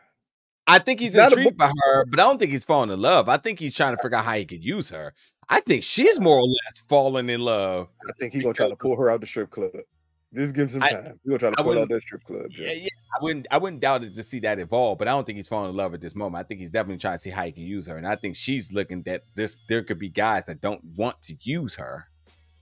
I think he's intrigued by her, but I don't think he's falling in love. I think he's trying to figure out how he could use her. I think she's more or less falling in love. I think he's gonna try to pull her out the strip club. Just give him some time. He's gonna try to pull out that strip club. Yeah. I wouldn't doubt it to see that evolve, but I don't think he's falling in love at this moment. I think he's definitely trying to see how he can use her, and I think she's looking that there could be guys that don't want to use her,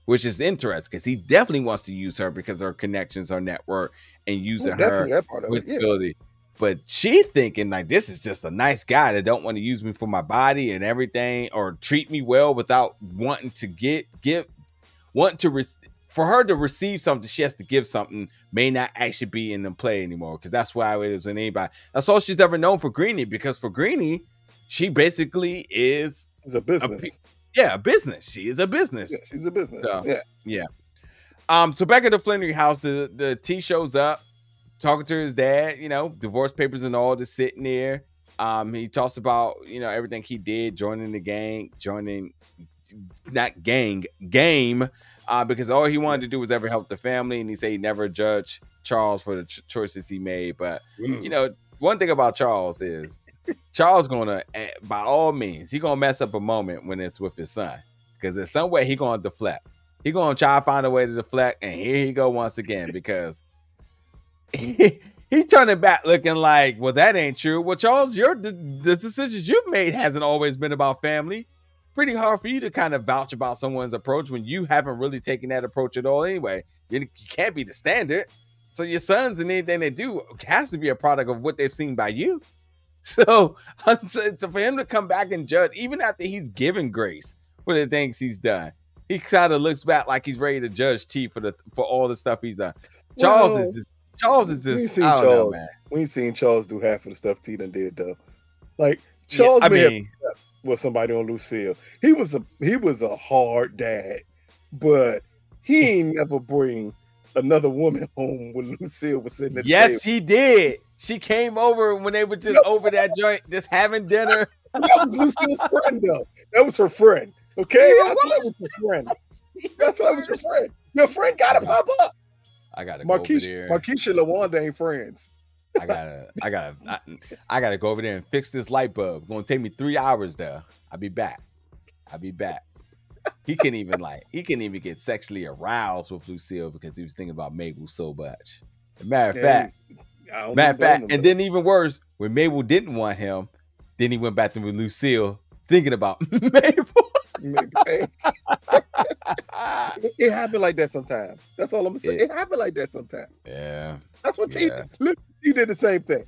which is interesting because he definitely wants to use her because of her connections, her network, and using her ability. But she thinking like this is just a nice guy that don't want to use me for my body and everything, or treat me well without wanting to for her to receive something, she has to give something. May not actually be in the play anymore because that's why it is with anybody. That's all she's ever known for Greenie, because for Greenie, she basically is a business. A business. She is a business. Yeah, she's a business. So, yeah. So back at the Flenory house, the T shows up, talking to his dad. Divorce papers and all, just sitting there. He talks about everything he did, joining the gang, game. Because all he wanted to do was ever help the family, and he said he never judged Charles for the choices he made. But one thing about Charles is Charles gonna, by all means, he gonna mess up a moment when it's with his son, because in some way he gonna deflect. He gonna try to find a way to deflect, and here he go once again because he turning back looking like, well, that ain't true. Well, Charles, the decisions you've made hasn't always been about family. Pretty hard for you to kind of vouch about someone's approach when you haven't really taken that approach at all anyway. You can't be the standard. So your sons and anything they do has to be a product of what they've seen by you. So for him to come back and judge, even after he's given grace for the things he's done, he kind of looks back like he's ready to judge T for all the stuff he's done. Charles is this. I don't know, man. We ain't seen Charles do half of the stuff T done did though. Like Charles, with somebody on Lucille. He was a hard dad, but he ain't never bring another woman home when Lucille was sitting at the table. He did. She came over when they were just over that joint, just having dinner. That was Lucille's friend, though. That was her friend. Okay, that was her friend. That's why it was your friend. Your friend gotta pop up. I gotta go over there. Marquisha and LaWanda ain't friends. I gotta go over there and fix this light bulb. It's gonna take me 3 hours though. I'll be back. He can even get sexually aroused with Lucille because he was thinking about Mabel so much. Matter of fact, and then even worse, when Mabel didn't want him, then he went back to Lucille thinking about Mabel. It happened like that sometimes. That's all I'm gonna say. It happened like that sometimes. Yeah. That's what T did. Look, he did the same thing.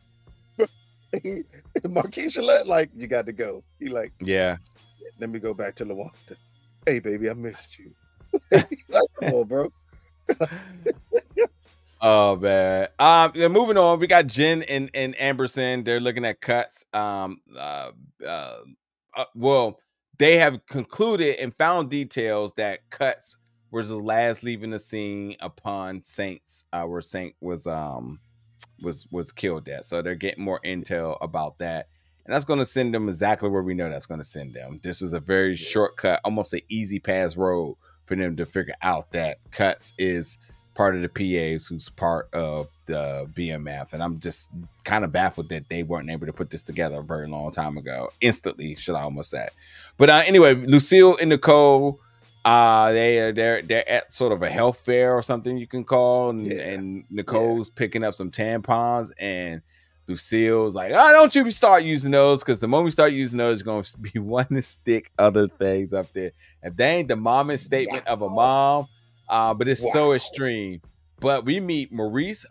Marquisha like, you got to go. He like, yeah. Let me go back to LaWanda. Hey, baby, I missed you. Like, come on, bro. Oh man. Moving on, we got Jen and Amberson. They're looking at cuts. Well, they have concluded and found details that Cuts was the last leaving the scene upon Saints, where Saint was killed at. So they're getting more intel about that. And that's going to send them exactly where we know that's going to send them. This was a very shortcut, almost an easy pass road for them to figure out that Cuts is part of the PAs who's part of the BMF. And I'm just kind of baffled that they weren't able to put this together a very long time ago. Instantly, should I almost say. But anyway, Lucille and Nicole, they're at sort of a health fair or something you can call. And Nicole's picking up some tampons, and Lucille's like, oh, don't you start using those, because the moment we start using those, you're going to be wanting to stick other things up there. If they ain't the mommist statement of a mom, but it's so extreme. But we meet Maurice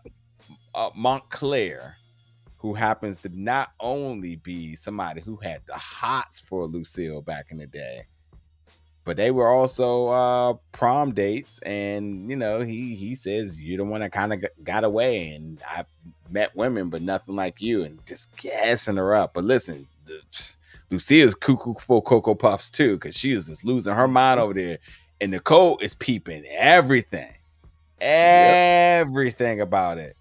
Montclair, who happens to not only be somebody who had the hots for Lucille back in the day, but they were also prom dates, and you know, he says you're the one that kind of got away, and I've met women, but nothing like you, and just gassing her up. But listen, Lucia's cuckoo for Cocoa Puffs too, because she is just losing her mind over there, and Nicole is peeping everything about it.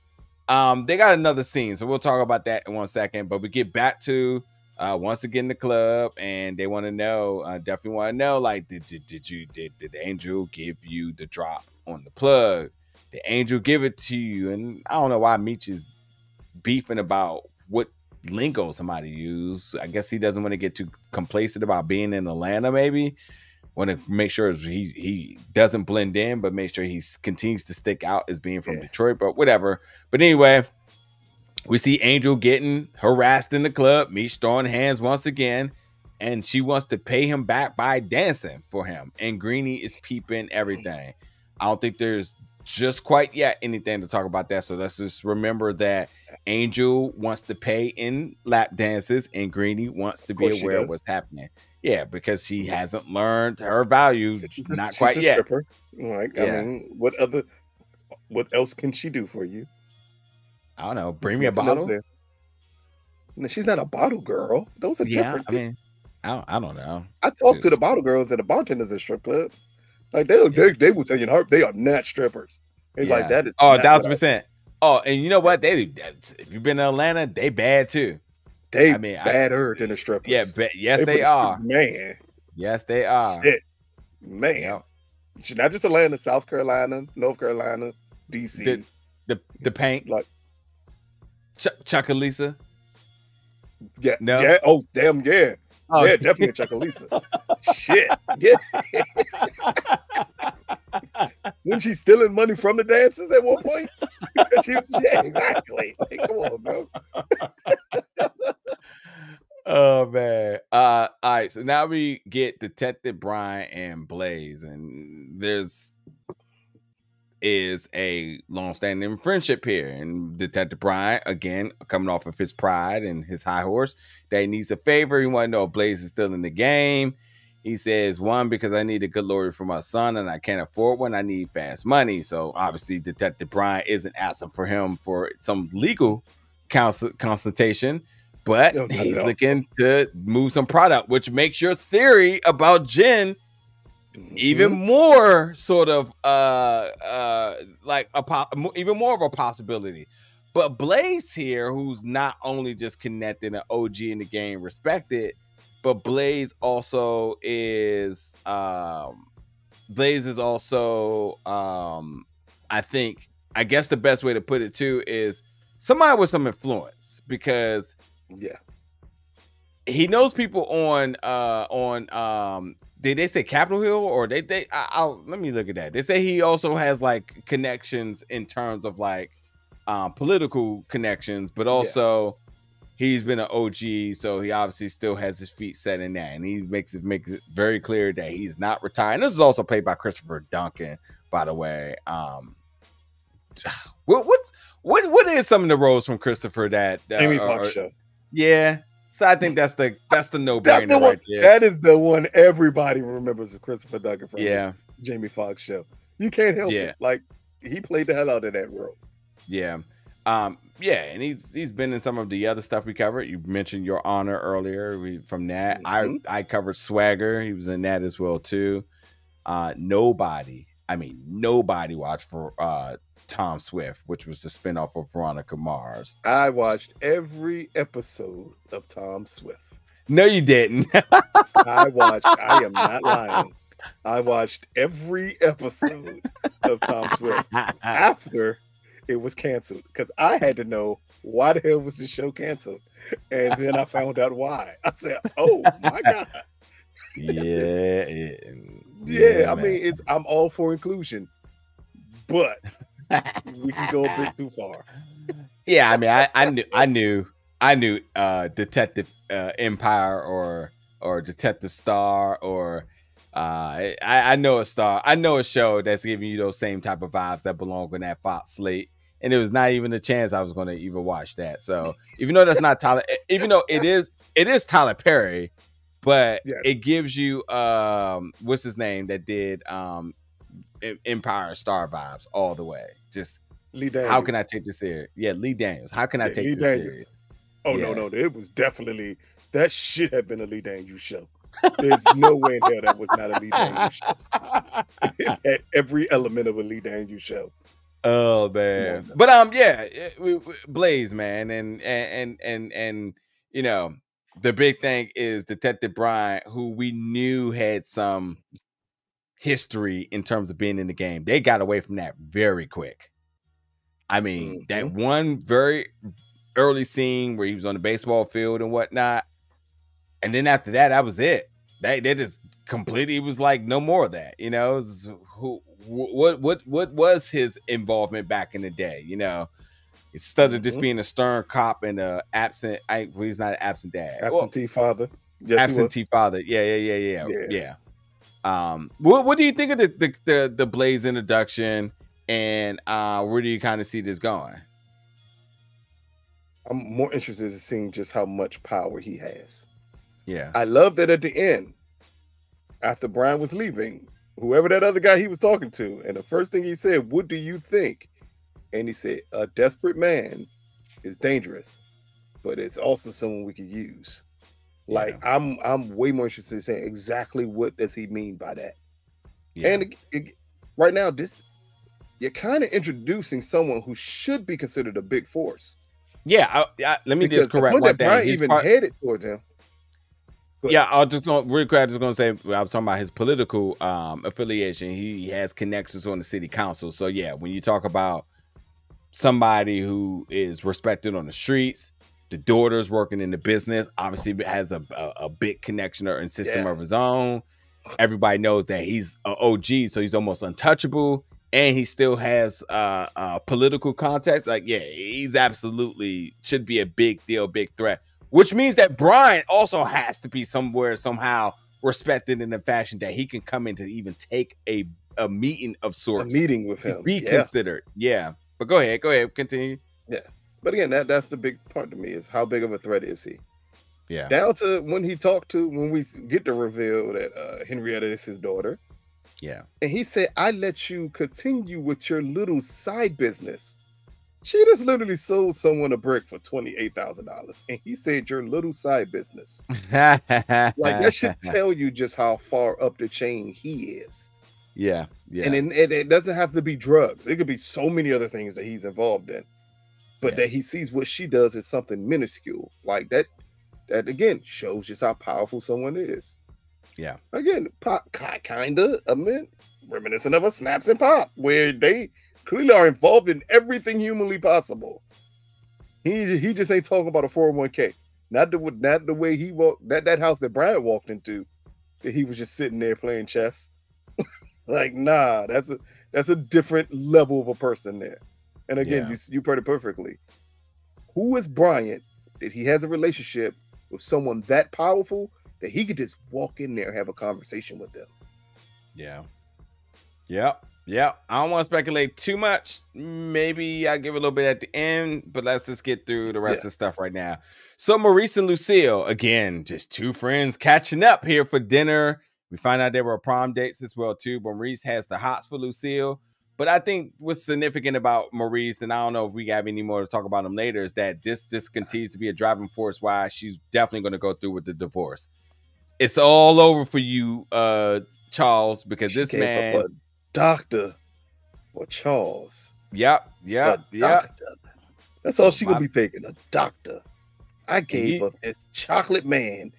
They got another scene, so we'll talk about that in 1 second. But we get back to once again the club, and they want to know, definitely want to know, like, did the angel give you the drop on the plug? The angel give it to you, and I don't know why Meech is beefing about what lingo somebody used. I guess he doesn't want to get too complacent about being in Atlanta. Maybe want to make sure he doesn't blend in, but make sure he continues to stick out as being from Detroit. But whatever. But anyway, we see Angel getting harassed in the club. Meech throwing hands once again, and she wants to pay him back by dancing for him. And Greenie is peeping everything. I don't think there's just quite yet anything to talk about that. So let's just remember that Angel wants to pay in lap dances, and Greenie wants to be aware of what's happening. Yeah, because she hasn't learned her value, not quite yet. Stripper. Like, I mean, what else can she do for you? I don't know. Bring me a bottle. No, she's not a bottle girl. Those are different. I mean, I don't know. I talked to the bottle girls and the bartenders at strip clubs. Like they will tell you, they are not strippers. It's like that is 1,000%. Oh, and you know what? If you've been in Atlanta, they bad too. They badder than the strippers. Yeah, yes, they are. Man. Yes, they are. Shit. Man. Yep. Not just Atlanta, South Carolina, North Carolina, DC. The paint. Like Chuckalisa. Yeah. No. Yeah. Oh, damn, yeah. Oh, yeah, definitely Chuckalisa. Shit. Yeah. Wasn't she stealing money from the dancers at one point? Yeah, exactly. Like, come on, bro. Oh man. All right, so now we get Detective Brian and Blaze, and there's a long-standing friendship here. And Detective Brian, again, coming off of his pride and his high horse, that he needs a favor. He want to know if Blaze is still in the game. He says, one, because I need a good lawyer for my son and I can't afford one. I need fast money. So obviously Detective Brian isn't asking for him for some legal consultation, but he's looking to move some product, which makes your theory about Jen even more sort of even more of a possibility. But Blaze here, who's not only just connected an OG in the game, respected, but Blaze is also I guess the best way to put it too is somebody with some influence, because he knows people on did they say Capitol Hill, or I'll let me look at that. They say he also has like connections in terms of like political connections, but also he's been an OG, so he obviously still has his feet set in that, and he makes it very clear that he's not retired. And this is also played by Christopher Duncan, by the way. What is some of the roles from Christopher that Jamie Foxx show? Yeah, so I think that's the no-brainer right there. That is the one everybody remembers of Christopher Duncan from. Jamie Foxx show. You can't help it. Like, he played the hell out of that role. Yeah. And he's been in some of the other stuff we covered. You mentioned Your Honor earlier. From that, I covered Swagger. He was in that as well too. Nobody watched for Tom Swift, which was the spinoff of Veronica Mars. I watched every episode of Tom Swift. No, you didn't. I am not lying. I watched every episode of Tom Swift after it was canceled, because I had to know why the hell was the show canceled, and then I found out why. I said, "Oh my god!" Yeah. I mean, I'm all for inclusion, but we can go a bit too far. Yeah, I mean, I knew Detective Empire or Detective Star, or I know a star. I know a show that's giving you those same type of vibes that belong on that Fox slate. And there was not even a chance I was going to even watch that. So even though that's not Tyler, even though it is Tyler Perry, but Yes. it gives you what's his name that did Empire Star vibes all the way. Just Lee Daniels. how can I take this serious? Yeah, Lee Daniels. How can I take Lee this Daniels. serious? Oh Yeah. no, it was definitely that shit had been a Lee Daniels show. There's no way in hell that was not a Lee Daniels show. It had every element of a Lee Daniels show. Oh man, but yeah, Blaze, man, and you know, the big thing is Detective Bryant, who we knew had some history in terms of being in the game. They got away from that very quick. I mean, that one very early scene where he was on the baseball field and whatnot, and then after that, that was it. They just completely was like no more of that. You know, what was his involvement back in the day? You know, instead of just being a stern cop and a absent, he's not an absent dad, absentee father. Yes, absentee father. Yeah. What do you think of the Blaze introduction, and where do you kind of see this going? I'm more interested in seeing just how much power he has. Yeah, I love that at the end, after Brian was leaving, whoever that other guy he was talking to, and the first thing he said, "What do you think?" And he said, "A desperate man is dangerous, but it's also someone we could use." Like, I'm way more interested in saying exactly what does he mean by that. Yeah. And right now, you're kind of introducing someone who should be considered a big force. Yeah, let me just correct one thing. Brian even headed towards him. Yeah, I was just going real quick. I was going to say I was talking about his political affiliation. He has connections on the city council. So yeah, when you talk about somebody who is respected on the streets, the daughter's working in the business, obviously has a big connection and system of his own. Everybody knows that he's an OG, so he's almost untouchable, and he still has political context. Like, yeah, he's absolutely should be a big deal, big threat. Which means that Brian also has to be somewhere, somehow respected in a fashion that he can come in to even take a meeting of sorts. A meeting with him. Be considered. Yeah. But go ahead, continue. Yeah. But again, that's the big part to me is how big of a threat is he? Yeah. Down to when he talked to, when we get to reveal that Henrietta is his daughter. Yeah. And he said, "I let you continue with your little side business." She just literally sold someone a brick for $28,000. And he said, "Your little side business." Like, that should tell you just how far up the chain he is. Yeah. Yeah. And it doesn't have to be drugs. It could be so many other things that he's involved in. But that he sees what she does as something minuscule. Like that again shows just how powerful someone is. Yeah. Again, Pop kind of, reminiscent of a Snaps and Pop, where they clearly are involved in everything humanly possible. He just ain't talking about a 401k. Not the way he walked that house that Brian walked into, that he was just sitting there playing chess. Like, nah, that's a different level of a person there. And again, you put it perfectly. Who is Bryant that he has a relationship with someone that powerful that he could just walk in there and have a conversation with them? Yeah. I don't want to speculate too much. Maybe I'll give a little bit at the end, but let's just get through the rest of the stuff right now. So Maurice and Lucille, again, just two friends catching up here for dinner. We find out they were prom dates as well, too. Maurice has the hots for Lucille. But I think what's significant about Maurice, and I don't know if we have any more to talk about him later, is that this continues to be a driving force why she's definitely going to go through with the divorce. It's all over for you, Charles, because this man... up a doctor for Charles. Yep. That's all she gonna be thinking, a doctor. I gave up this chocolate man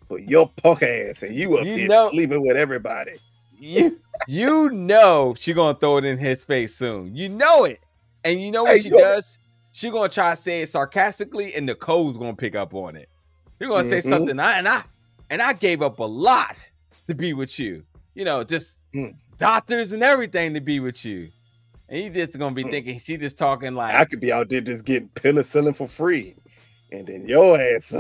for your punk ass, and you up there sleeping with everybody. You know she gonna throw it in his face soon. You know it. And you know what she does? She gonna try to say it sarcastically, and Nicole's gonna pick up on it. You're gonna say something, and I gave up a lot to be with you. You know, just doctors and everything to be with you. And he just gonna be thinking she just talking like, I could be out there just getting penicillin for free, and then your ass.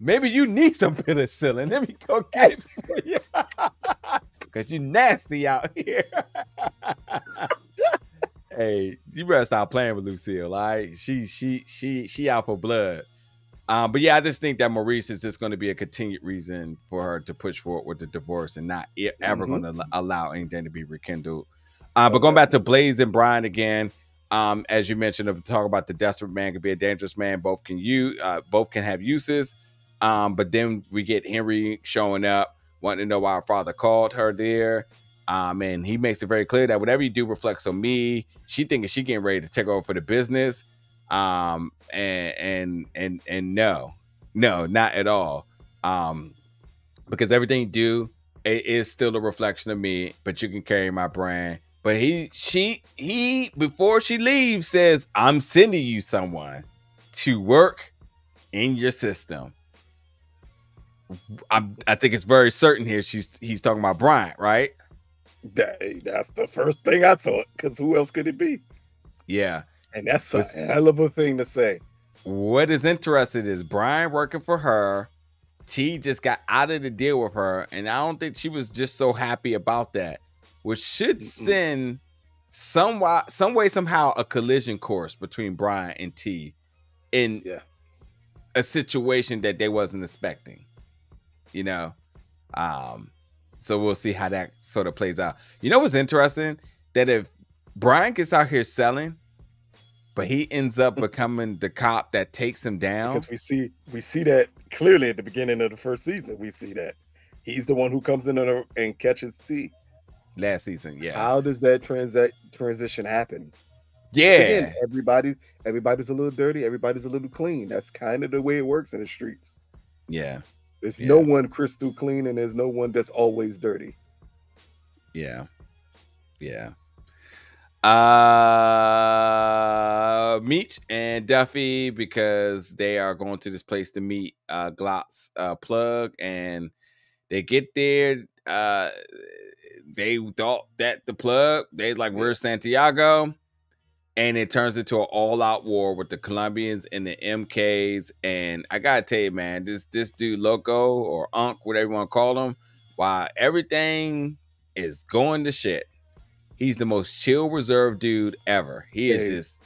Maybe you need some penicillin. Let me go get it for you. Cause you nasty out here. Hey, you better stop playing with Lucille. All right, she out for blood. But yeah, I just think that Maurice is just going to be a continued reason for her to push forward with the divorce and not ever going to allow anything to be rekindled. But going back to Blaze and Brian again, as you mentioned, to talk about the desperate man could be a dangerous man. Both can have uses. But then we get Henry showing up, wanting to know why her father called her there. And he makes it very clear that whatever you do reflects on me. She thinking she getting ready to take over for the business. And no, not at all. Because everything you do, it is still a reflection of me, but you can carry my brand. But he before she leaves says, I'm sending you someone to work in your system. I think it's very certain here he's talking about Bryant, right? That's the first thing I thought, because who else could it be? Yeah. And that's a hell of a thing to say. What is interesting is Brian working for her. T just got out of the deal with her, and I don't think she was just so happy about that, which should send some way, somehow a collision course between Brian and T in a situation that they wasn't expecting, you know? So we'll see how that sort of plays out. You know what's interesting? That if Brian gets out here selling, but he ends up becoming the cop that takes him down. Because we see that clearly at the beginning of the first season. We see that he's the one who comes in and catches T. Last season, yeah. How does that transition happen? Yeah. Again, everybody's a little dirty. Everybody's a little clean. That's kind of the way it works in the streets. Yeah. There's no one crystal clean, and there's no one that's always dirty. Yeah. Meech and Duffy, because they are going to this place to meet Glock's plug, and they get there. They thought that the plug, where's Santiago? And it turns into an all-out war with the Columbians and the MKs. And I gotta tell you, man, this dude Loco or Unc, whatever you want to call him, while everything is going to shit, he's the most chill, reserved dude ever. He is just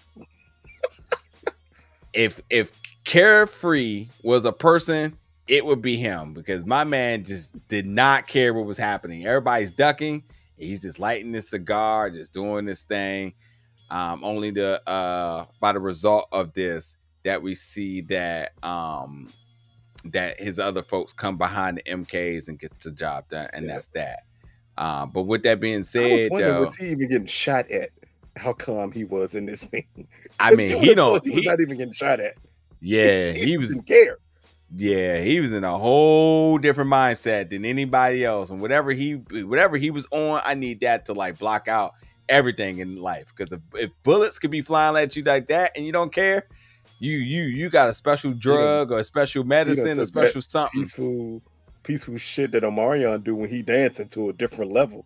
if Carefree was a person, it would be him, because my man just did not care what was happening. Everybody's ducking. He's just lighting this cigar, just doing this thing. Only by the result of this that we see that that his other folks come behind the MKs and get the job done, and that's that. But with that being said, was he even getting shot at? How calm he was in this thing. I mean, he was not even getting shot at. Yeah, he didn't care. Yeah, he was in a whole different mindset than anybody else, and whatever he was on, I need that to block out everything in life. Because if bullets could be flying at you like that and you don't care, you got a special drug or a special medicine, a special something. Peaceful shit that Omarion do when he dancing to a different level.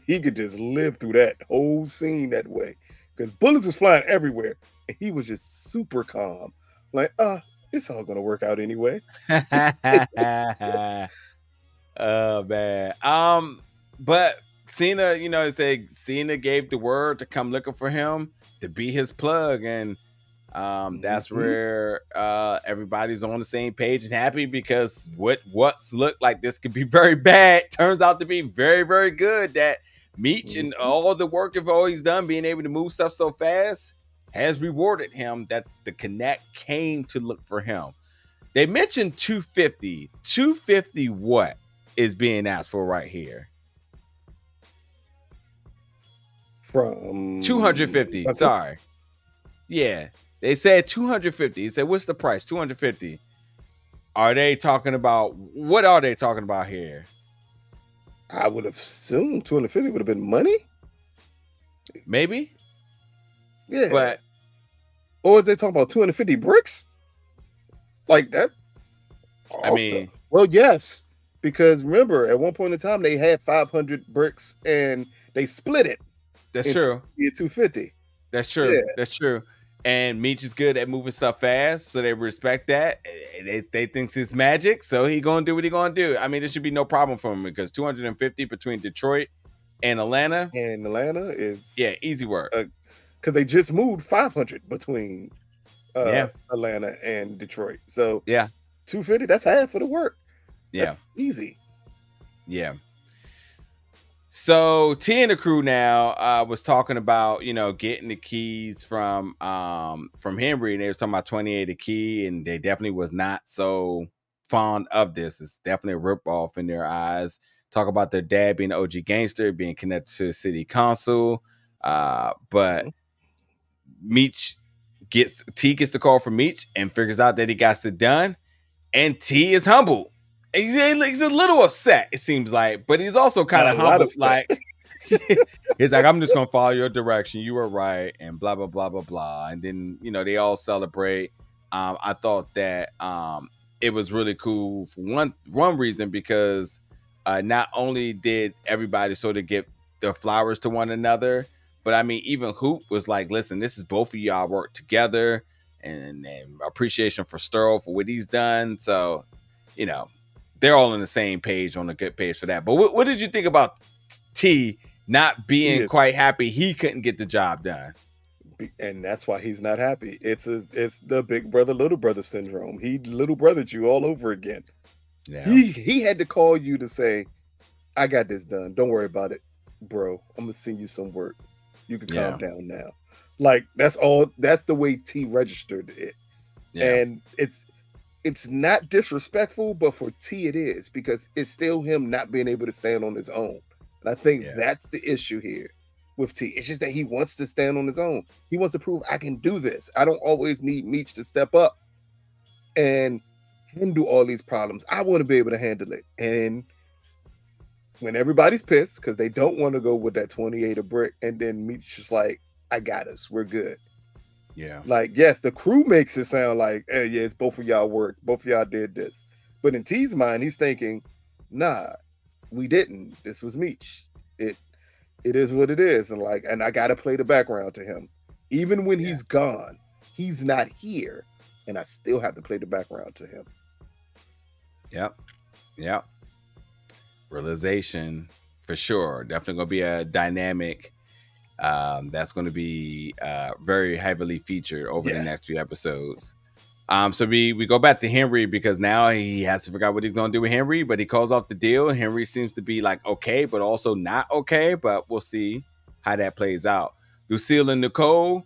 He could just live through that whole scene that way, because bullets was flying everywhere and he was just super calm, it's all gonna work out anyway. Oh man. But Cena, Cena gave the word to come looking for him to be his plug, and that's where everybody's on the same page and happy, because what's looked like this could be very bad turns out to be very, very good. That Meech and all the work he's always done, being able to move stuff so fast, has rewarded him, that the Connect came to look for him. They mentioned 250. 250 what is being asked for right here? From 250. Sorry. Yeah. They said 250. He said, what's the price? 250. Are they talking about, what are they talking about here? I would have assumed 250 would have been money. Maybe. Yeah. But or they talking about 250 bricks? Like that? Also, I mean, well, yes. Because remember, at one point in time, they had 500 bricks and they split it. That's true. 250. That's true. Yeah. That's true. And Meech is good at moving stuff fast, so they respect that. They think it's magic, so he gonna do what he gonna do. I mean, there should be no problem for him, because 250 between Detroit and Atlanta. And Atlanta is easy work. Because they just moved 500 between Yeah. Atlanta and Detroit. So Yeah. $250, that's half of the work. Yeah. That's easy. Yeah. So T and the crew now was talking about, you know, getting the keys from Henry, and they was talking about 28 a key, and they definitely was not so fond of this. It's definitely a ripoff in their eyes. Talk about their dad being an OG gangster, being connected to the city council. But Meech gets the call from Meech and figures out that he got it done, and T is humble. He's a little upset, it seems like, but he's also kind of humble. Like, he's like, I'm just gonna follow your direction. You were right, and blah blah blah blah blah. And then, you know, they all celebrate. I thought that it was really cool for one reason, because not only did everybody sort of give their flowers to one another, but I mean, even Hoop was like, listen, this is both of y'all work together, and appreciation for Sterl for what he's done. So, you know, they're all on the same page, on a good page for that. But what did you think about T not being quite happy he couldn't get the job done? And that's why he's not happy. It's the big brother, little brother syndrome. He little brothered you all over again. Yeah. He had to call you to say, I got this done. Don't worry about it, bro. I'm gonna send you some work. You can calm down now. Like, that's the way T registered it. Yeah. And it's not disrespectful, but for T it is, because it's still him not being able to stand on his own. And I think that's the issue here with T. It's just that he wants to stand on his own. He wants to prove, I can do this. I don't always need Meech to step up and handle all these problems. I want to be able to handle it. And when everybody's pissed because they don't want to go with that 28 a brick, and then Meech is like, I got us. We're good. Yeah. Like, yes, the crew makes it sound like, hey, yeah, it's both of y'all work. Both of y'all did this. But in T's mind, he's thinking, nah, we didn't. This was Meech. It is what it is. And I got to play the background to him. Even when he's gone, he's not here. And I still have to play the background to him. Yep. Yep. Realization for sure. Definitely going to be a dynamic that's going to be very heavily featured over the next few episodes. So we go back to Henry, because now he has to figure out what he's going to do with Henry, but he calls off the deal. Henry seems to be like, okay, but also not okay, but we'll see how that plays out. Lucille and Nicole,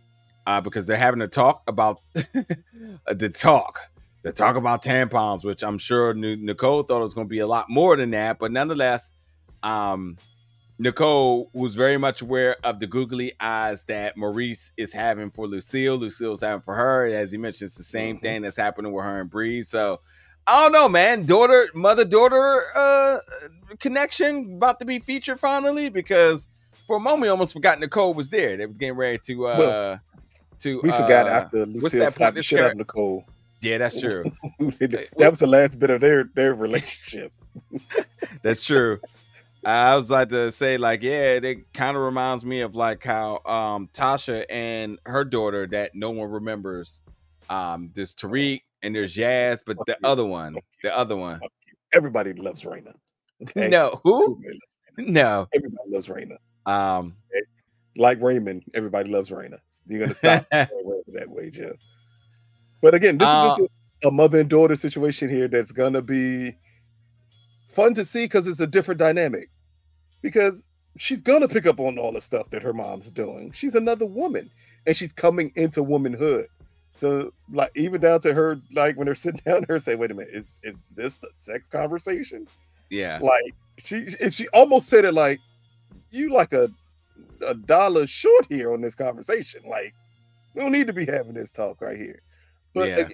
because they're having a talk about the talk about tampons, which I'm sure Nicole thought it was going to be a lot more than that, but nonetheless, Nicole was very much aware of the googly eyes that Maurice is having for Lucille. Lucille's having for her. As he mentioned, it's the same thing that's happening with her and Bree. So I don't know, man. Mother-daughter connection about to be featured finally, because for a moment we almost forgot Nicole was there. They was getting ready to we forgot after Lucille slapped the shit out of Nicole. Yeah, that's true. That was the last bit of their relationship. That's true. I was like to say, like, yeah, it kind of reminds me of like how Tasha and her daughter that no one remembers. There's Tariq and there's Yaz, but the other one. Everybody loves Raina. Okay? No, who? No, everybody loves Raina. Like Raymond, everybody loves Raina. You're gonna stop that way, Jeff. But again, this is a mother and daughter situation here that's gonna be fun to see, because it's a different dynamic. Because she's gonna pick up on all the stuff that her mom's doing. She's another woman, and she's coming into womanhood. So, like, even down to her, like, when they're sitting down, her say, "Wait a minute, is this the sex conversation?" Yeah, like she almost said it like, "You like a dollar short here on this conversation. Like, we don't need to be having this talk right here." But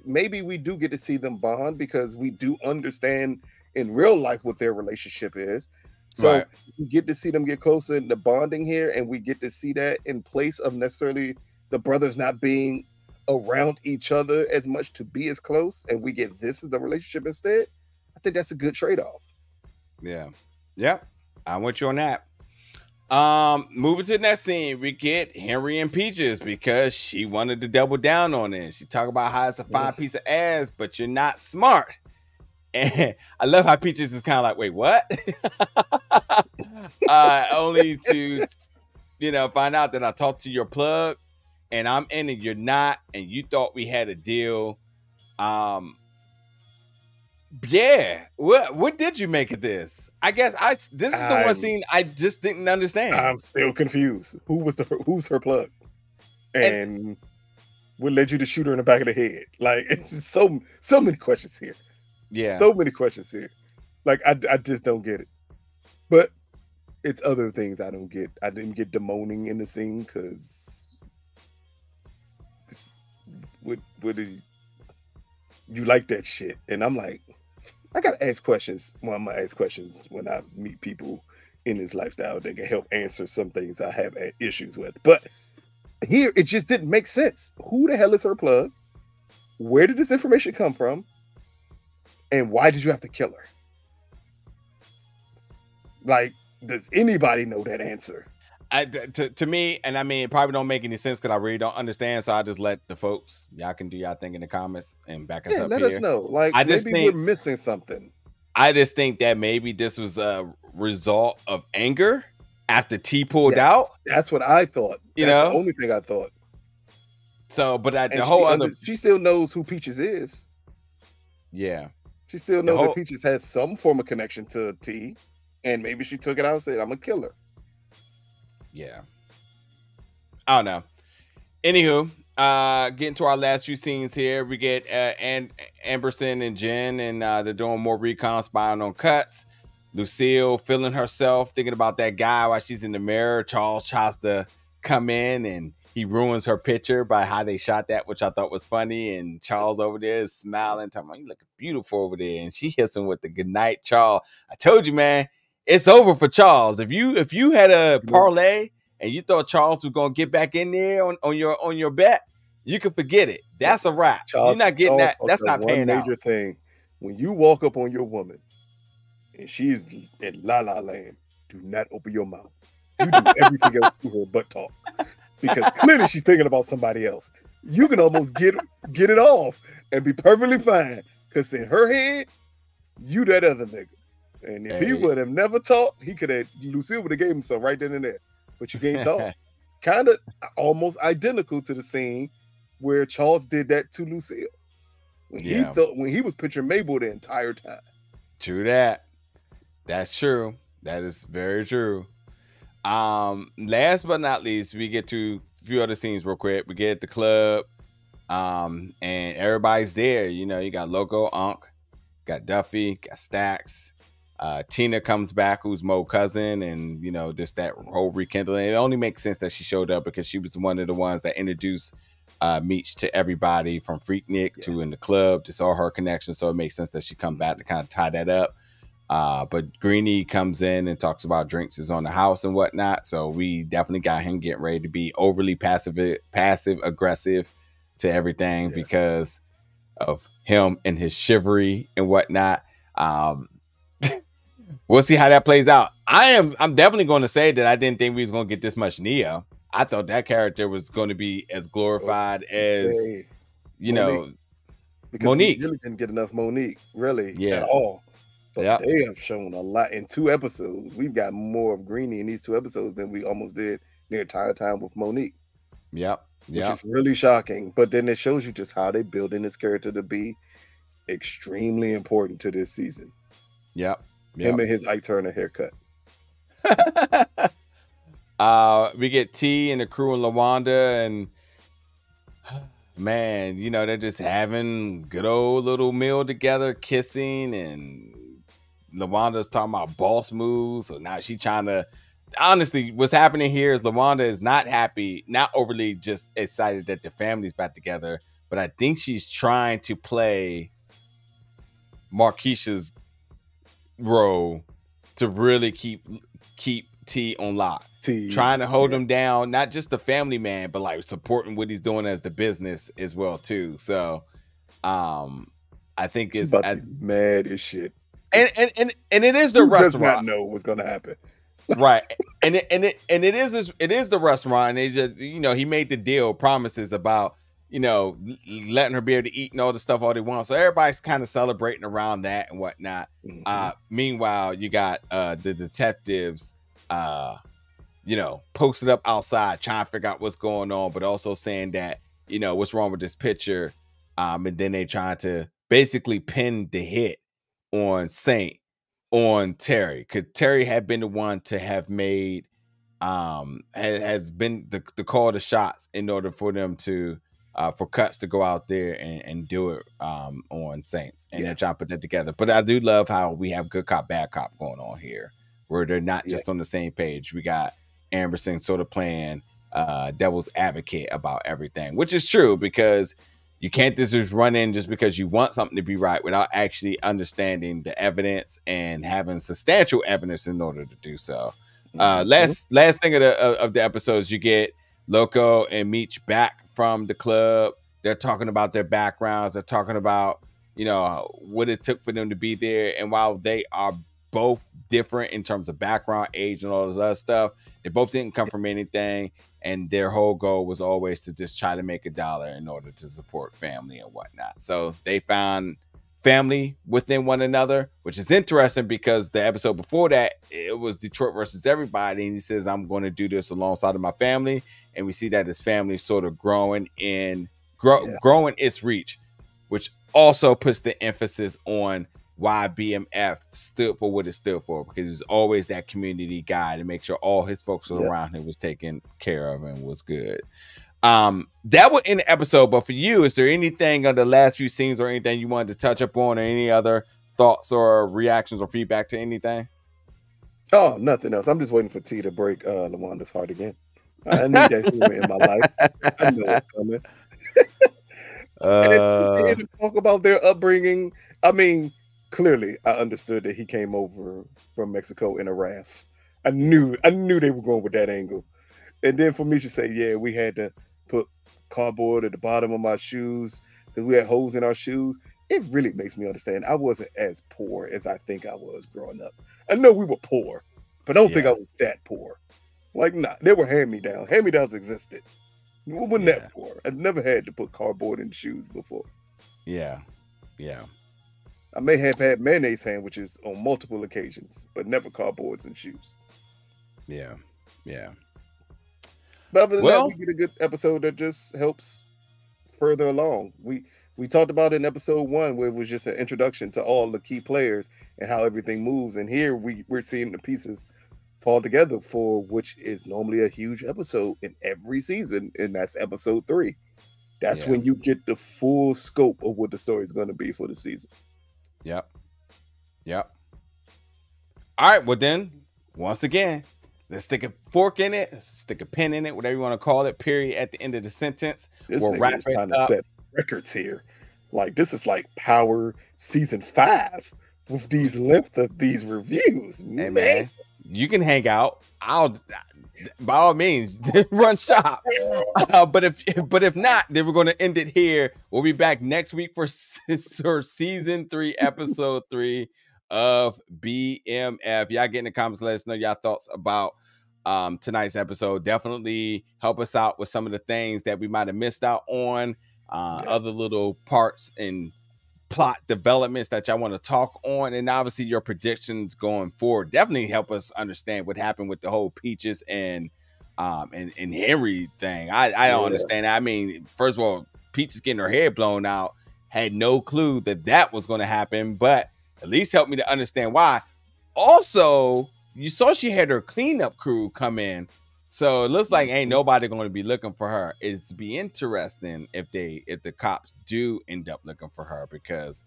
maybe we do get to see them bond, because we do understand in real life what their relationship is. So we get to see them get closer in the bonding here, and we get to see that in place of necessarily the brothers not being around each other as much to be as close, and we get this as the relationship instead. I think that's a good trade-off. Yeah, I'm with you on that. Moving to the next scene, we get Henry and Peaches, because she wanted to double down on it. She talked about how it's a fine piece of ass, but you're not smart. And I love how Peaches is kind of like, wait, what? Only to, find out that I talked to your plug, and I'm in and you're not, and you thought we had a deal. Yeah. What did you make of this? I guess this is the one scene I just didn't understand. I'm still confused. Who's her plug? And what led you to shoot her in the back of the head? Like, it's just so many questions here. Yeah. So many questions here. Like, I just don't get it. But it's other things I don't get. I didn't get the moaning in the scene because what did you like that shit? And I'm like, I gotta ask questions. Well, I'm gonna ask questions when I meet people in this lifestyle that can help answer some things I have issues with. But here, it just didn't make sense. Who the hell is her plug? Where did this information come from? And why did you have to kill her? Like, does anybody know that answer? To me, and I mean, it probably don't make any sense because I really don't understand. So I just let the folks, y'all can do y'all thing in the comments and back us up. Let us know. Like, maybe we're missing something. I just think that maybe this was a result of anger after T pulled out. That's what I thought. That's the only thing I thought. So, but she still knows who Peaches is. Yeah. She still knows that Peaches has some form of connection to T. And maybe she took it out and said, I'm gonna kill her. Yeah. I don't know. Anywho, getting to our last few scenes here, we get Amberson and Jen, and they're doing more recon, spying on cuts. Lucille feeling herself, thinking about that guy while she's in the mirror. Charles tries to come in and he ruins her picture by how they shot that, which I thought was funny. And Charles over there is smiling, talking about, you look beautiful over there. And she hits him with the good night, Charles. I told you, man, it's over for Charles. If you had a parlay and you thought Charles was gonna get back in there on your bet, you can forget it. That's a wrap. You're not getting that. That's not paying out. Major thing. When you walk up on your woman and she's in La La Land, do not open your mouth. You do everything else through her butt talk. Because clearly she's thinking about somebody else. You can almost get it off and be perfectly fine. Because in her head, you that other nigga. And if he would have never talked, Lucille would have gave him some right then and there. But you can't talk. Kind of almost identical to the scene where Charles did that to Lucille. When he was picturing Mabel the entire time. True that. That's true. That is very true. Last but not least, we get to a few other scenes real quick. We get at the club, and everybody's there. You know, you got Loco, Unc, got Duffy, got Stacks. Tina comes back, who's Mo's cousin, and you know, just that whole rekindling. It only makes sense that she showed up because she was one of the ones that introduced Meech to everybody from Freaknik to in the club, just all her connections. So it makes sense that she come back to kind of tie that up. But Greenie comes in and talks about drinks is on the house and whatnot. So we definitely got him getting ready to be overly passive aggressive to everything because of him and his chivalry and whatnot. We'll see how that plays out. I'm definitely going to say that I didn't think we was going to get this much Neo. I thought that character was going to be as glorified as, know, because Monique. We really didn't get enough Monique, really, at all. But they have shown a lot in 2 episodes. We've got more of Greenie in these 2 episodes than we almost did the entire time with Monique. Yep. Which is really shocking. But then it shows you just how they building this character to be extremely important to this season. Yep. Him and his Ike Turner haircut. We get T and the crew and LaWanda, and man, you know, they're just having good old little meal together, kissing, and LaWanda's talking about boss moves. So now she's trying to, honestly, what's happening here is LaWanda is not happy, not overly just excited that the family's back together, but I think she's trying to play Marquisha's role to really keep T on lock. Trying to hold him down, not just the family man, but like supporting what he's doing as the business as well too. So I think it's mad as shit. And it is the restaurant. Does not know what's gonna happen. Right. And it is the restaurant. And they just, you know, he made the deal, promises about, you know, letting her be able to eat and all the stuff all they want. So everybody's kind of celebrating around that and whatnot. Meanwhile, you got the detectives posted up outside trying to figure out what's going on, but also saying that, what's wrong with this picture. And then they trying to basically pin the hit on Terry, because Terry had been the one to have made has been the call the shots in order for them to for Cuts to go out there and do it on Saints, and they're trying to put that together. But I do love how we have good cop bad cop going on here, where they're not just on the same page. We got Anderson sort of playing devil's advocate about everything, which is true, because you can't just run in just because you want something to be right without actually understanding the evidence and having substantial evidence in order to do so. Last thing of the episodes, you get Loco and Meech back from the club. They're talking about their backgrounds. They're talking about, what it took for them to be there. And while they are both different in terms of background, age, and all this other stuff, they both didn't come from anything. And their whole goal was always to just try to make $1 in order to support family and whatnot. So they found family within one another, which is interesting, because the episode before that, it was Detroit versus everybody, and he says, I'm going to do this alongside of my family. And we see that his family sort of growing its reach, which also puts the emphasis on why BMF stood for what it stood for, because he was always that community guy to make sure all his folks around him was taken care of and was good. That was in the episode, but for you, is there anything on the last few scenes or anything you wanted to touch up on, or any other thoughts or reactions or feedback to anything? Oh, nothing else. I'm just waiting for T to break Lawanda's heart again. I need that humor in my life. I know it's coming. And to talk about their upbringing, I mean, clearly I understood that he came over from Mexico in a raft. I knew they were going with that angle. And then for me to say, yeah, we had to put cardboard at the bottom of my shoes because we had holes in our shoes, it really makes me understand I wasn't as poor as I think I was growing up. I know we were poor, but I don't think I was that poor. Like, nah, they were hand-me-down. Hand-me-downs existed. We weren't that poor. I've never had to put cardboard in shoes before. Yeah. I may have had mayonnaise sandwiches on multiple occasions, but never cardboards and shoes. Yeah. But other than that, we get a good episode that just helps further along. We talked about it in episode 1, where it was just an introduction to all the key players and how everything moves. And here we're seeing the pieces fall together for which is normally a huge episode in every season, and that's episode 3. That's when you get the full scope of what the story is going to be for the season. Yep. All right, well then, once again, let's stick a fork in it, stick a pin in it, whatever you want to call it, period at the end of the sentence. We'll wrap it up. Set records here. Like, this is like Power season 5 with these length of these reviews. Hey, man, you can hang out. I'll, by all means, run shop. But if not, then we're going to end it here. We'll be back next week for season 3, episode 3 of BMF. Y'all get in the comments, let us know y'all thoughts about tonight's episode. Definitely help us out with some of the things that we might have missed out on, other little parts and plot developments that y'all want to talk on, and obviously your predictions going forward. Definitely help us understand what happened with the whole Peaches and Henry thing. I don't understand. I mean, first of all, Peaches getting her hair blown out, had no clue that was going to happen, but at least help me to understand why. Also, you saw she had her cleanup crew come in, so it looks like ain't nobody going to be looking for her. It's be interesting if the cops do end up looking for her, because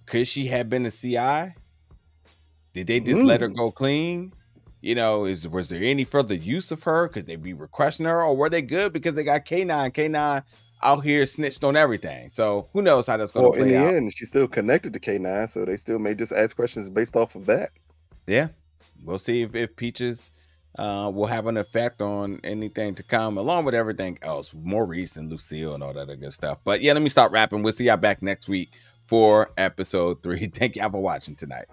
could she have been a CI? Did they just let her go clean? Was there any further use of her? Could they be requesting her, or were they good because they got K9? K9 out here snitched on everything. So who knows how that's going to play out. In the end, she's still connected to K9, so they still may just ask questions based off of that. Yeah, we'll see if Peaches will have an effect on anything to come, along with everything else, Maurice and Lucille and all that other good stuff. But yeah, let me start wrapping. We'll see y'all back next week for episode 3. Thank y'all for watching tonight.